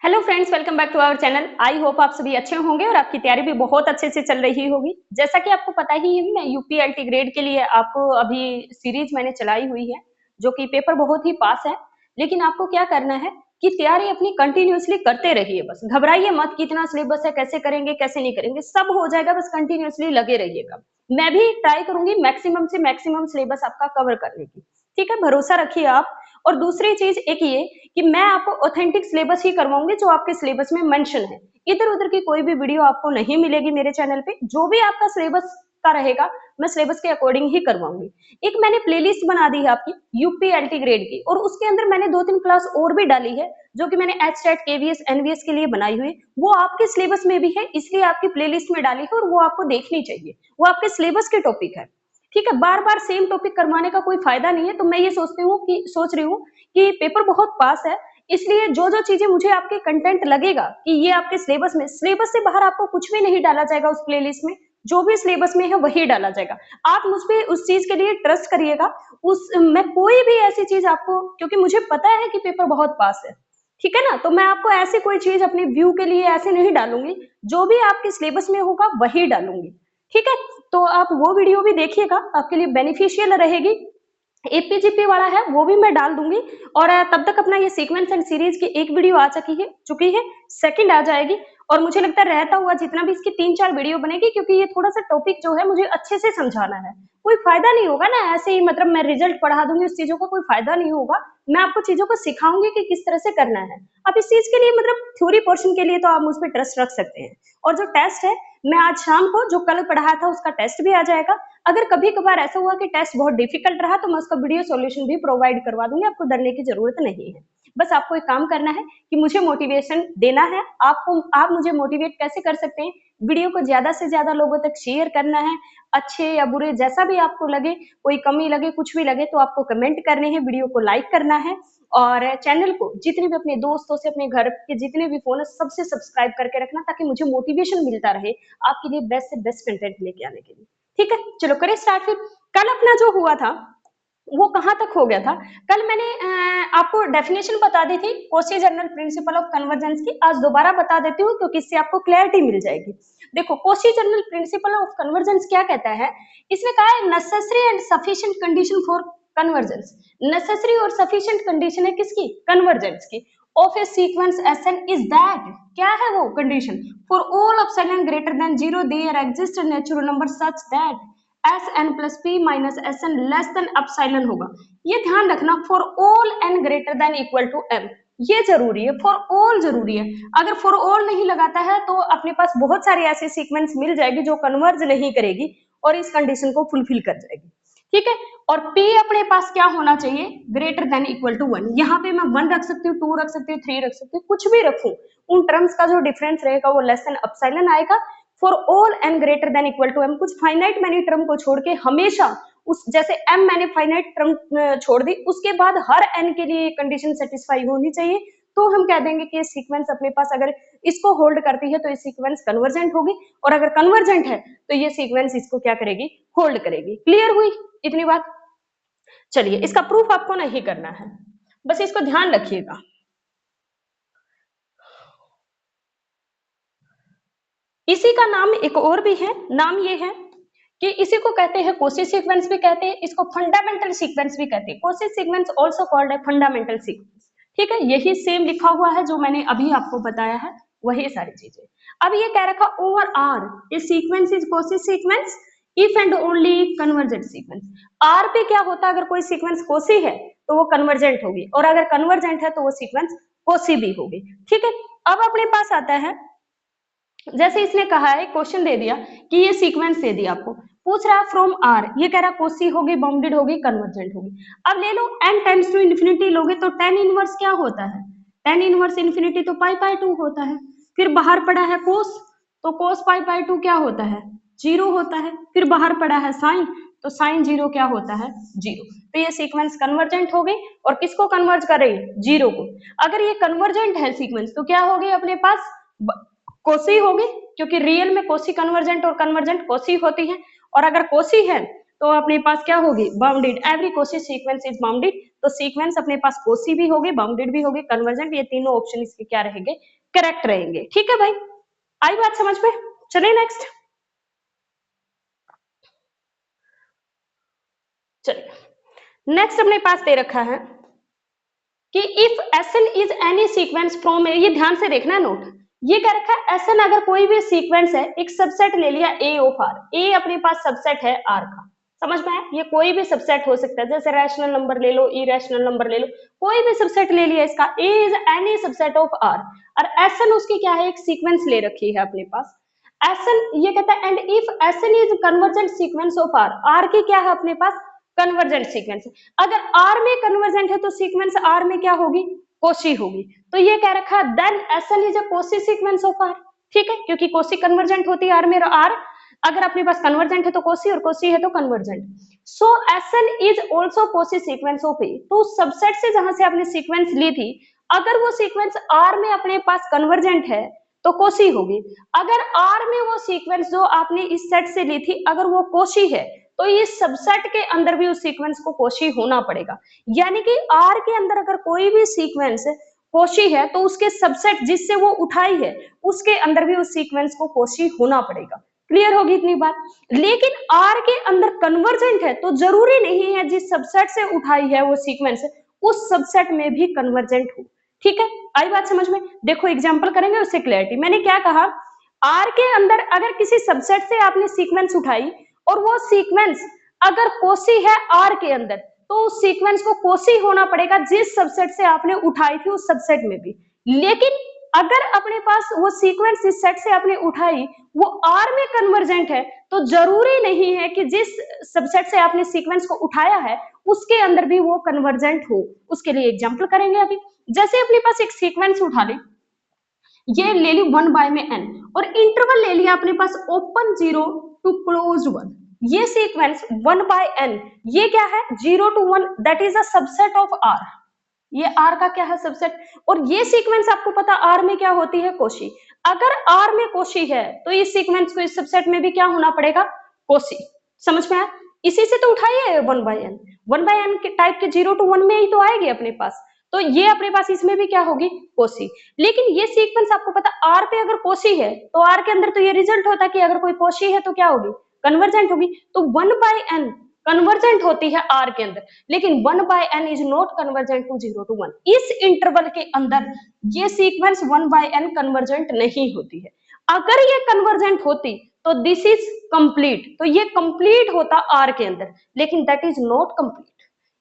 Hello friends, welcome back to our channel. I hope आप सभी अच्छे होंगे और आपकी तैयारी भी बहुत अच्छे से चल रही होगी। जैसा कि आपको पता ही है, मैं यूपीएलटी ग्रेड के लिए आपको अभी सीरीज मैंने चलाई हुई है, जो कि पेपर बहुत ही पास है। लेकिन आपको क्या करना है कि तैयारी अपनी कंटिन्यूअसली करते रहिए। बस घबराइए मत, कितना सिलेबस है, कैसे करेंगे, कैसे नहीं करेंगे, सब हो जाएगा। बस कंटिन्यूअसली लगे रहिएगा। मैं भी ट्राई करूंगी मैक्सिमम से मैक्सिमम सिलेबस आपका कवर करने की। ठीक है, भरोसा रखिए आप। और दूसरी चीज एक ये कि मैं आपको ऑथेंटिक सिलेबस ही करवाऊंगी जो आपके सिलेबस में मेंशन है। इधर उधर की कोई भी वीडियो आपको नहीं मिलेगी मेरे चैनल पे। जो भी आपका सिलेबस का रहेगा, मैं सिलेबस के अकॉर्डिंग ही करवाऊंगी। एक मैंने प्लेलिस्ट बना दी है आपकी यूपीएलटी ग्रेड की, और उसके अंदर मैंने 2-3 क्लास और भी डाली है, जो कि मैंने एचटेट, केवीएस, एनवीएस के लिए बनाई हुई। वो आपके सिलेबस में भी है, इसलिए आपकी प्लेलिस्ट में डाली है और वो आपको देखनी चाहिए। वो आपके सिलेबस के टॉपिक है। ठीक है, बार बार सेम टॉपिक करवाने का कोई फायदा नहीं है। तो मैं ये सोच रही हूँ कि पेपर बहुत पास है, इसलिए जो जो चीजें मुझे आपके कंटेंट लगेगा कि ये आपके सिलेबस से बाहर आपको कुछ भी नहीं डाला जाएगा। उस प्लेलिस्ट में जो भी सिलेबस में है वही डाला जाएगा। आप मुझ पे उस चीज के लिए ट्रस्ट करिएगा। उस मैं कोई भी ऐसी चीज आपको, क्योंकि मुझे पता है कि पेपर बहुत पास है, ठीक है ना, तो मैं आपको ऐसी कोई चीज अपने व्यू के लिए ऐसे नहीं डालूंगी। जो भी आपके सिलेबस में होगा वही डालूंगी। ठीक है, तो आप वो वीडियो भी देखिएगा, आपके लिए बेनिफिशियल रहेगी। एपीजीपी वाला है वो भी मैं डाल दूंगी। और तब तक अपना ये सीक्वेंस एंड सीरीज की एक वीडियो आ चुकी है, सेकंड आ जाएगी। और मुझे लगता है रहता हुआ जितना भी इसकी 3-4 वीडियो बनेगी, क्योंकि ये थोड़ा सा टॉपिक जो है मुझे अच्छे से समझाना है। कोई फायदा नहीं होगा ना ऐसे ही, मतलब मैं रिजल्ट पढ़ा दूंगी, उस चीजों का कोई फायदा नहीं होगा। मैं आपको चीजों को सिखाऊंगी कि किस तरह से करना है। आप इस चीज के लिए, मतलब थ्योरी पोर्शन के लिए तो आप मुझ पर ट्रस्ट रख सकते हैं। और जो टेस्ट है, मैं आज शाम को जो कल पढ़ाया था उसका टेस्ट भी आ जाएगा। अगर कभी कभार ऐसा हुआ कि टेस्ट बहुत डिफिकल्ट रहा, तो मैं उसका वीडियो सॉल्यूशन भी प्रोवाइड करवा दूंगी। आपको डरने की जरूरत नहीं है। बस आपको एक काम करना है कि मुझे मोटिवेशन देना है। आप मुझे मोटिवेट कैसे कर सकते हैं? वीडियो को ज्यादा से ज्यादा लोगों तक शेयर करना है। अच्छे या बुरे जैसा भी आपको लगे, कोई कमी लगे, कुछ भी लगे, तो आपको कमेंट करने हैं, वीडियो को लाइक करना है। और चैनल को जितने भी अपने दोस्तों से, अपने घर के जितने भी फोन है, सबसे सब्सक्राइब करके रखना, ताकि मुझे मोटिवेशन मिलता रहे आपके लिए बेस्ट से बेस्ट कंटेंट लेके आने के लिए। ठीक है, चलो करें स्टार्ट फिर। कल अपना जो हुआ था वो कहां तक हो गया था? कल मैंने आपको डेफिनेशन बता दी थी Cauchy general principle of convergence की। आज दोबारा बता देती हूँ, क्योंकि इससे आपको क्लैरिटी मिल जाएगी। देखो, Cauchy general principle of convergence क्या कहता है? इसमें कहा है necessary and sufficient condition for convergence. Necessary और सफिशिएंट कंडीशन है किसकी? कन्वर्जेंस की। Of a sequence SN is that, क्या है वो कंडीशन? For all epsilon greater than 0 there exist natural number such that S N plus P minus S N less than epsilon होगा। ये ध्यान रखना, for all N greater than equal to M, ये जरूरी है। फॉर ऑल जरूरी है। अगर फॉर ऑल नहीं लगाता है तो अपने पास बहुत सारी ऐसे सीक्वेंस मिल जाएगी जो कन्वर्ज नहीं करेगी और इस कंडीशन को फुलफिल कर जाएगी। ठीक है, और P अपने पास क्या होना चाहिए? Greater than equal to 1। यहाँ पे मैं 1 रख सकती हूँ, 2 रख सकती हूँ, 3 रख सकती हूँ, कुछ भी रखूं, उन टर्म्स का जो डिफरेंस रहेगा वो लेस देन एप्सिलॉन आएगा। For all N greater than equal to M, कुछ फाइनाइट मैनी टर्म को छोड़ के हमेशा उस, जैसे एम मैंने फाइनाइट टर्म छोड़ दी, उसके बाद हर एन के लिए कंडीशन सेटिस्फाई होनी चाहिए। तो हम कह देंगे कि ये सीक्वेंस अपने पास अगर इसको होल्ड करती है तो ये सीक्वेंस कन्वर्जेंट होगी, और अगर कन्वर्जेंट है तो ये सीक्वेंस इसको क्या करेगी? होल्ड करेगी। क्लियर हुई इतनी बात? चलिए, इसका प्रूफ आपको नहीं करना है, बस इसको ध्यान रखिएगा। इसी का नाम एक और भी है, नाम ये है कि इसी को कहते हैं कोशी सीक्वेंस भी कहते हैं, इसको फंडामेंटल सीक्वेंस भी कहते हैं। कोशी सीक्वेंस आल्सो कॉल्ड है फंडामेंटल सीक्वेंस। ठीक है, यही सेम लिखा हुआ है जो मैंने अभी आपको बताया है, वही सारी चीजें। अब ये कह रखा over R a sequence is Cauchy sequence if and only convergent sequence. R पे क्या होता है? अगर कोई सीक्वेंस कोशी है तो वो कन्वर्जेंट होगी, और अगर कन्वर्जेंट है तो वो सीक्वेंस कोशी भी होगी। ठीक है, अब अपने पास आता है, जैसे इसने कहा है, क्वेश्चन दे दिया कि ये सीक्वेंस दे दिया आपको, पूछ रहा है फ्रॉम आर, ये कह रहा कोशी होगी, बाउंडेड होगी, कन्वर्जेंट होगी। अब ले लो एन टेंड्स टू इन्फिनिटी लोगे तो टेन इनवर्स क्या होता है? टेन इनवर्स इन्फिनिटी तो पाई बाय 2 होता है। फिर बाहर पड़ा है कोस, तो कोस पाई बाय 2 क्या होता है? 0 होता है। फिर बाहर पड़ा है साइन, तो साइन 0 क्या होता है? 0। तो ये सीक्वेंस कन्वर्जेंट हो गई, और किसको कन्वर्ज कर रही है? 0 को। अगर ये कन्वर्जेंट है सीक्वेंस तो क्या हो गई अपने पास? कोशी होगी, क्योंकि रियल में कोशी कन्वर्जेंट और कन्वर्जेंट कोशी होती है। और अगर कोशी है तो अपने पास क्या होगी, bounded, every Cauchy sequence is bounded, तो सीक्वेंस अपने पास कोशी भी होगी, बाउंडेड भी होगी, कन्वर्जेंट, ये तीनों ऑप्शन इसके क्या रहेंगे, करेक्ट रहेंगे। ठीक है भाई, आई बात समझ में? चलिए नेक्स्ट, चलिए नेक्स्ट अपने पास दे रखा है कि if Sn is any sequence from, ये ध्यान से देखना नोट, ये कह रखा है Sn अगर कोई भी सीक्वेंस है, एक सबसेट ले लिया A ऑफ R, A अपने पास सबसेट है R का, समझ में आया, ये कोई भी सबसेट हो सकता है, जैसे रैशनल नंबर ले लो, इरेशनल नंबर ले लो, कोई भी सबसेट ले लिया इसका, A is any subset of R, और Sn उसकी क्या है, एक सीक्वेंस ले रखी है अपने पास, Sn ये कहता है and if Sn is convergent sequence of R, R की क्या है अपने पास, कन्वर्जेंट सीक्वेंस, अगर R में कन्वर्जेंट है तो सीक्वेंस R में क्या होगी, कोशी होगी, तो ये कह रखा है then Sn is a Cauchy sequence of R, ठीक है, क्योंकि कोशी कन्वर्जेंट होती है R में, R अगर अपने पास कन्वर्जेंट है तो कोशी, और कोशी है तो convergent, so Sn is also Koshi sequence of A, तो सबसेट से जहां से आपने सीक्वेंस ली थी, अगर वो सीक्वेंस R में अपने पास कन्वर्जेंट है तो कोशी होगी, अगर R में वो सीक्वेंस जो आपने इस सेट से ली थी अगर वो कोशी है, तो इस सबसेट के अंदर भी उस सीक्वेंस को कोशी होना पड़ेगा, यानी कि R के अंदर अगर कोई भी सीक्वेंस कोशी है तो उसके सबसेट जिससे वो उठाई है उसके अंदर भी उस सीक्वेंस को कोशी होना पड़ेगा। क्लियर होगी इतनी बात? लेकिन R के अंदर कन्वर्जेंट है तो जरूरी नहीं है जिस सबसेट से उठाई है वो सीक्वेंस उस सबसेट में भी कन्वर्जेंट हो। ठीक है, आई बात समझ में? देखो एग्जांपल करेंगे उससे क्लैरिटी। मैंने क्या कहा, R के अंदर अगर किसी सबसेट से आपने सीक्वेंस उठाई और वो सीक्वेंस अगर कोशी है R के अंदर, तो उस सीक्वेंस को कोशी होना पड़ेगा जिस सबसेट से आपने उठाई थी उस सबसेट में भी। लेकिन अगर अपने पास वो सीक्वेंस इस सेट से आपने उठाई वो R में कन्वर्जेंट है, तो जरूरी नहीं है कि जिस सबसेट से आपने सीक्वेंस को उठाया है उसके अंदर भी वो कन्वर्जेंट हो। उसके लिए एग्जांपल करेंगे अभी। जैसे अपने पास एक सीक्वेंस उठा ले, ये ले ली 1 बाय में n और इंटरवल ले लिया अपने पास ओपन 0 टू क्लोज 1, ये सीक्वेंस 1 बाय n, ये क्या है 0 to 1, that is a subset of R, ये R का क्या है सबसेट, और ये सीक्वेंस आपको पता R में क्या होती है, कोशी। अगर R में कोशी है तो इस सीक्वेंस को इस सबसेट में भी क्या होना पड़ेगा, कोशी। समझ में आया? इसी से तो उठाइए 1 बाय n, 1 बाय n के टाइप के 0 टू 1 में ही तो आएगी अपने पास, तो ये अपने पास इसमें भी क्या होगी, कोशी। लेकिन ये सीक्वेंस आपको पता R पे अगर कोशी है तो R के अंदर तो ये रिजल्ट होता है कि अगर कोई कोशी है तो क्या होगी, कन्वर्जेंट होगी, तो 1 बाय n कन्वर्जेंट होती है R के अंदर, लेकिन 1 by n is not convergent to 0 to 1, इस इंटरवल के अंदर ये सीक्वेंस 1 बाय n कन्वर्जेंट नहीं होती है। अगर ये कन्वर्जेंट होती तो दिस इज कंप्लीट, तो ये कंप्लीट होता R के अंदर, लेकिन दैट इज नॉट कंप्लीट,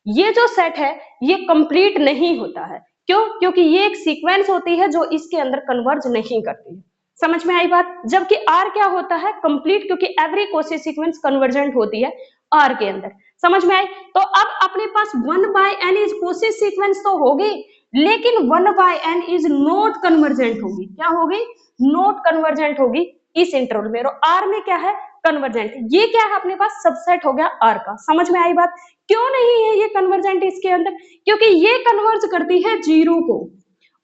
ये जो सेट है ये कंप्लीट नहीं होता है। क्यों? क्योंकि ये एक सीक्वेंस होती है जो इसके अंदर कन्वर्ज नहीं करती है। समझ में आई बात? जबकि R क्या होता है, कंप्लीट, क्योंकि एवरी कोशी सीक्वेंस कन्वर्जेंट होती है R के अंदर। समझ में आई? तो अब अपने पास 1 by n is Cauchy sequence तो होगी, लेकिन 1 by n is not convergent होगी। क्या होगी? नॉट कन्वर्जेंट होगी इस इंटरवल में, और R में क्या है, कन्वर्जेंट। ये क्या है अपने पास, सबसेट हो गया R का। समझ में आई बात? क्यों नहीं है ये कन्वर्जेंट इसके अंदर, क्योंकि ये कन्वर्ज करती है 0 को,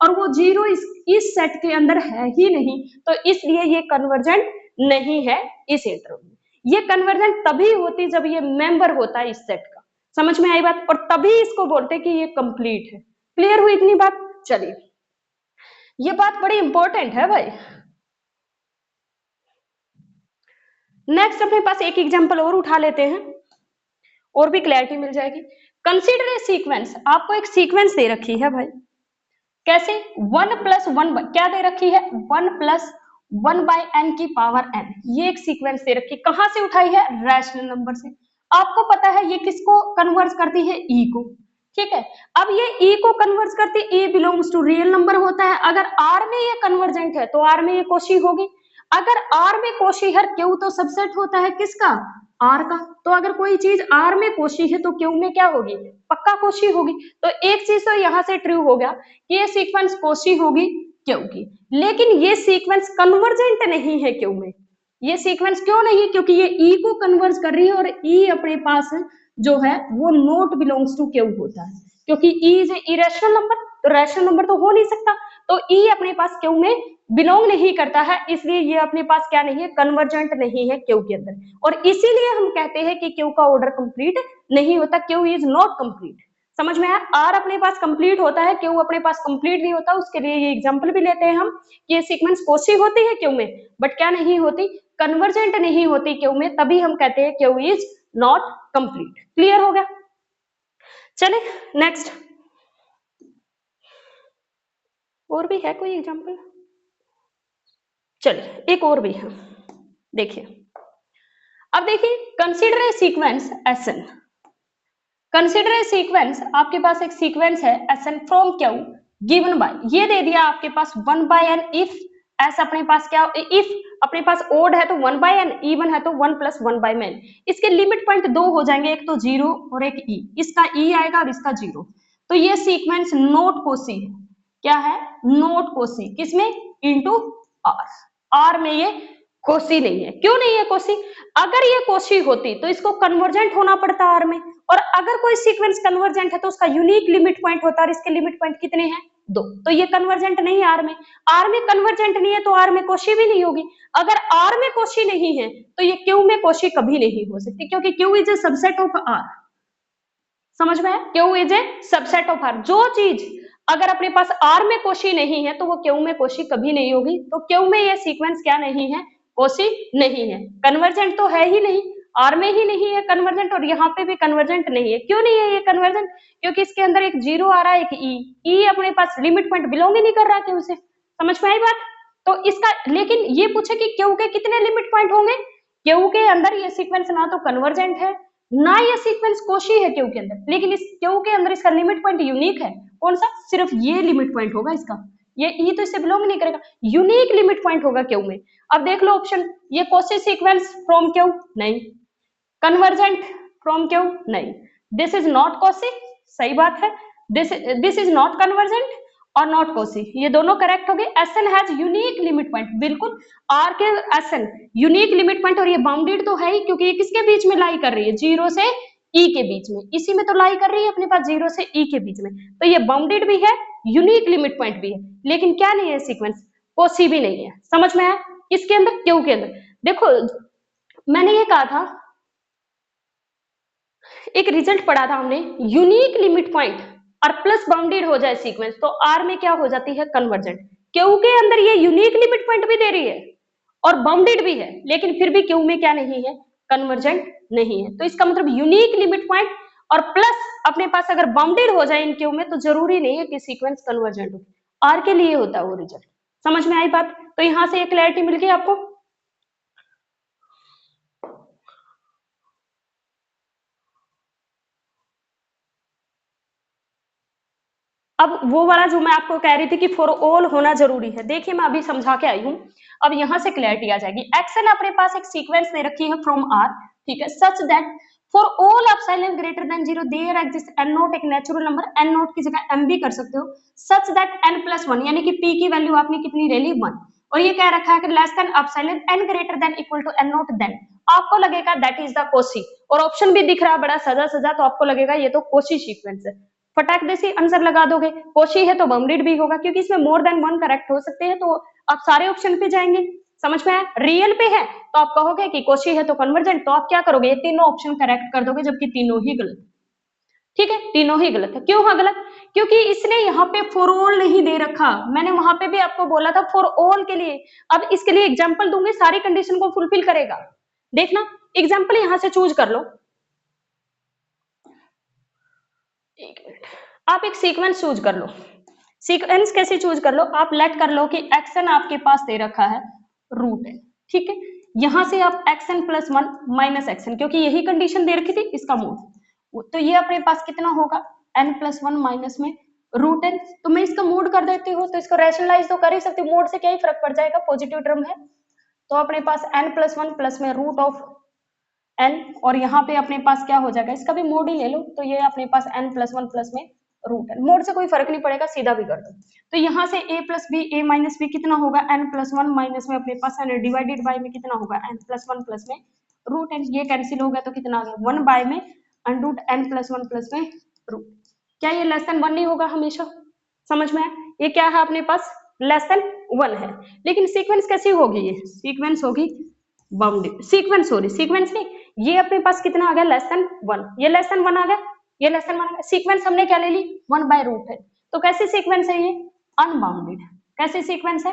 और वो 0 इस सेट के अंदर है ही नहीं, तो इसलिए ये कन्वर्जेंट नहीं है इस इंटरवल में। ये कन्वर्जेंट तभी होती जब ये मेंबर होता है इस सेट का। समझ में आई बात? और तभी इसको बोलते कि ये कंप्लीट है। क्लियर हुई इतनी बात? चलिए, ये बात बड़ी इंपॉर्टेंट है भाई। नेक्स्ट अपने पास एक एग्जांपल और उठा लेते हैं, और भी क्लैरिटी मिल जाएगी। कंसीडर ए सीक्वेंस, आपको एक सीक्वेंस दे रखी है भाई, कैसे, 1 प्लस 1 क्या दे रखी है, 1 प्लस 1 बाय n की पावर n, ये एक सीक्वेंस दे रखी है। कहां से उठाई है, रैशनल नंबर से। आपको पता है ये किसको कन्वर्ट करती है, e को। ठीक है, अब ये e को कन्वर्ट करती, e belongs to real number होता है। अगर r में ये कन्वर्जेंट है तो r में ये कोशी होगी। अगर R में कोशी है, Q तो सबसेट होता है किसका, R का, तो अगर कोई चीज R में कोशी है तो Q में क्या होगी, पक्का कोशी होगी। तो एक चीज तो यहाँ से ट्रू हो गया कि ये सीक्वेंस कोशी होगी Q की, लेकिन ये सीक्वेंस कन्वर्जेंट नहीं है Q में। ये सीक्वेंस क्यों नहीं, क्योंकि ये E को कन्वर्ज कर रही है, और E अपने पास जो है वो नॉट बिलोंग्स टू Q होता है, क्योंकि E इज इरेशनल नंबर, तो रैशनल नंबर तो हो नहीं सकता। तो ई अपने पास क्यू में बिलोंग नहीं करता है, इसलिए ये अपने पास क्या नहीं है, कन्वर्जेंट नहीं है क्यू के अंदर, और इसीलिए हम कहते हैं कि क्यू का ऑर्डर कंप्लीट नहीं होता, क्यू इज नॉट कंप्लीट। समझ में आया? आर अपने पास कंप्लीट होता है, क्यू अपने पास कंप्लीट नहीं होता। उसके लिए ये एग्जांपल भी लेते हैं हम कि ये सीक्वेंस कोसी होती है क्यू में, बट क्या नहीं होती, कन्वर्जेंट नहीं होती क्यू में, तभी हम कहते हैं Q is not complete. Clear हो गया? चले नेक्स्ट, और भी है कोई एग्जांपल? चलिए एक और भी है, देखिए। अब देखिए, consider a sequence Sn, consider a sequence, आपके पास एक सीक्वेंस है Sn from Q given by, ये दे दिया आपके पास 1 by n इफ एस, अपने पास क्या, इफ अपने पास ओड है तो 1 by n, इवन है तो 1 plus 1 by n। इसके लिमिट पॉइंट दो हो जाएंगे, एक तो 0 और एक e, इसका e आएगा और इसका 0। तो ये सीक्वेंस नॉट कोसी है, क्या है, नॉट कोसी, किसमें, इनटू आर, आर में ये कोसी नहीं है। क्यों नहीं है कोसी? अगर ये कोसी होती तो इसको कन्वर्जेंट होना पड़ता आर में, और अगर कोई सीक्वेंस कन्वर्जेंट है तो उसका यूनिक लिमिट पॉइंट होता है, और इसके लिमिट पॉइंट कितने हैं, 2। तो ये कन्वर्जेंट नहीं है आर में कन्वर्जेंट नहीं है तो आर में कोशी भी नहीं होगी। अगर आर में कोशी नहीं है तो ये क्यू में कोशी कभी नहीं हो सकती, क्योंकि Q is a subset of R. समझ में है? Q is a subset of R. जो चीज अगर अपने पास आर में कोशी नहीं है तो वो क्यू में कोशी कभी नहीं होगी। तो क्यू में ये सीक्वेंस क्या नहीं है, कोशी नहीं है। कन्वर्जेंट तो है ही नहीं, आर में ही नहीं है कन्वर्जेंट, और यहाँ पे भी कन्वर्जेंट नहीं है। क्यों नहीं है ये कन्वर्जेंट? क्योंकि इसके अंदर एक 0 आ रहा है, एक ई अपने पास लिमिट पॉइंट बिलोंग ही नहीं कर रहा क्यू से। समझ में आई बात? तो इसका, लेकिन ये पूछे कि क्यू के कितने लिमिट पॉइंट होंगे, क्यू के अंदर ये सीक्वेंस ना तो कन्वर्जेंट है ना ये सीक्वेंस कोशी है क्यू के अंदर, लेकिन इस क्यू के अंदर इसका लिमिट पॉइंट यूनिक है। कौन सा? सिर्फ ये लिमिट पॉइंट होगा इसका, ये ई तो इससे बिलोंग नहीं करेगा, यूनिक लिमिट पॉइंट होगा क्यू में। अब देख लो ऑप्शन, ये कोशी सीक्वेंस फ्रॉम क्यू नहीं, कन्वर्जेंट फ्रॉम क्यू नहीं, दिस इज नॉट कोशी, सही बात है, दिस इज नॉट कन्वर्जेंट और नॉट कोशी, ये दोनों करेक्ट हो गए। Sn has unique limit point, बिल्कुल आर के Sn यूनिक लिमिट पॉइंट, और ये बाउंडेड तो है ही, क्योंकि ये किसके बीच में लाई कर रही है, 0 से e के बीच में, इसी में तो लाई कर रही है अपने पास 0 से e के बीच में, तो ये बाउंडेड भी है, यूनिक लिमिट पॉइंट भी है, लेकिन क्या नहीं है सीक्वेंस, कोशी भी नहीं है। समझ में आया? इसके अंदर, क्यू के अंदर देखो, मैंने ये कहा था, एक रिजल्ट पढ़ा था हमने, यूनिक लिमिट पॉइंट और प्लस बाउंडेड हो जाए सीक्वेंस तो आर में क्या हो जाती है, कन्वर्जेंट। क्यू के अंदर ये यूनिक लिमिट पॉइंट भी दे रही है और बाउंडेड भी है, लेकिन फिर भी क्यू में क्या नहीं है, कन्वर्जेंट नहीं है। तो इसका मतलब यूनिक लिमिट पॉइंट और प्लस अपने पास अगर बाउंडेड हो जाए इन क्यू में तो जरूरी नहीं है कि सीक्वेंस कन्वर्जेंट हो, आर के लिए होता है वो रिजल्ट। समझ में आई बात? तो यहां से एक क्लैरिटी मिल गई आपको। अब वो वाला जो मैं आपको कह रही थी कि फॉर ऑल होना जरूरी है, देखिए मैं अभी समझा के आई हूँ, अब यहां से क्लैरिटी आ जाएगी। एक्शन अपने पास एक सीक्वेंस दे रखी है फ्रॉम आर, ठीक है, such that for all epsilon greater than 0 there exist n not, एक नेचुरल नंबर, n नॉट की जगह m भी कर सकते हो, सच दैट n+1 यानी कि p की वैल्यू आपने कितनी ले ली, 1, और ये कह रखा है कि less than epsilon n greater than equal to n not, then आपको लगेगा दैट इज द कोशी, और ऑप्शन भी दिख रहा है बड़ा सजा सजा, तो आपको लगेगा ये तो कोशी सीक्वेंस है, फटाक दे से आंसर लगा दोगे। कोशी है तो बाउंडेड भी होगा, क्योंकि इसमें मोर देन 1 करेक्ट हो सकते हैं, तो आप सारे ऑप्शन पे जाएंगे। समझ में आया? रियल पे है तो आप कहोगे कि कोशी है तो कन्वर्जेंट, तो आप क्या करोगे, ये तीनों ऑप्शन करेक्ट कर दोगे, जबकि तीनों ही गलत। ठीक है, तीनों ही गलत है। क्यों है गलत? क्योंकि इसने यहाँ पे फॉर ऑल नहीं दे रखा, मैंने वहां पे भी आपको बोला था फॉर ऑल के लिए। अब इसके लिए एग्जाम्पल दूंगी, सारी कंडीशन को फुलफिल करेगा। देखना, एग्जाम्पल यहां से चूज कर लो, एक मिनट, आप एक सीक्वेंस चूज कर लो। सीक्वेंस कैसे चूज कर लो, आप लेट कर लो कि एक्शन आपके पास दे रखा है रूट है, ठीक है, यहां से आप xn+1 माइनस एक्शन, क्योंकि यही कंडीशन दे रखी थी, इसका मोड, तो ये अपने पास कितना होगा, n+1 माइनस में रूट n, तो मैं इसका मोड कर देती हूँ, तो इसको रैशनलाइज तो कर ही सकती हूँ, मोड से क्या ही फर्क पड़ जाएगा, पॉजिटिव टर्म है, तो अपने पास n+1 प्लस में रूट ऑफ n, और यहाँ पे अपने पास क्या हो जाएगा, इसका भी मोड ही ले लो, तो ये अपने पास n+1 प्लस में रूट n, मोड से कोई फर्क नहीं पड़ेगा, सीधा भी कर दो, तो यहाँ से a plus B, a minus B कितना होगा, n+1 माइनस में अपने पास n डिवाइडेड बाय में कितना होगा, n+1 प्लस में रूट n, ये कैंसिल हो गया तो कितना आ गया, 1 बाय में अंडरूट n+1 प्लस में रूट, क्या ये लेस देन 1 नहीं होगा हमेशा? समझ में आया? ये क्या है अपने पास, लेस देन 1 है। लेकिन सीक्वेंस कैसी होगी, ये सीक्वेंस होगी बाउंडेड, सीक्वेंस सॉरी सीक्वेंस नहीं, ये अपने पास कितना आ गया, लेस देन 1, ये लेस देन 1 आ गया, ये लेस देन 1 आ गया। सीक्वेंस हमने क्या ले ली, 1/रूट है। तो कैसी सीक्वेंस है ये, अनबाउंडेड। कैसी सीक्वेंस है,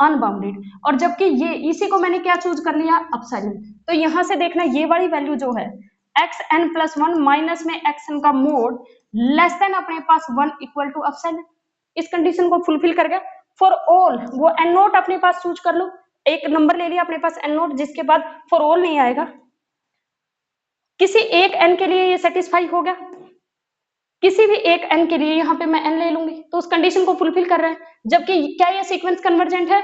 अनबाउंडेड। और जबकि ये इसी को मैंने क्या चूज कर लिया, अपसाइलन। तो यहां से देखना ये वाली वैल्यू जो है xn+1 माइनस में xn का मोड लेस देन अपने पास 1 इक्वल टू अपसाइलन, इस कंडीशन को फुलफिल कर गया। फॉर ऑल वो एन नोट अपने पास चूज कर लो, एक नंबर ले लिया अपने पास एन नोट, जिसके बाद फॉर ऑल नहीं आएगा, किसी एक एन के लिए ये सेटिस्फाई हो गया, किसी भी एक एन के लिए यहाँ पे मैं एन ले लूंगी तो उस कंडीशन को फुलफिल कर रहा है। जबकि क्या ये सीक्वेंस कन्वर्जेंट है,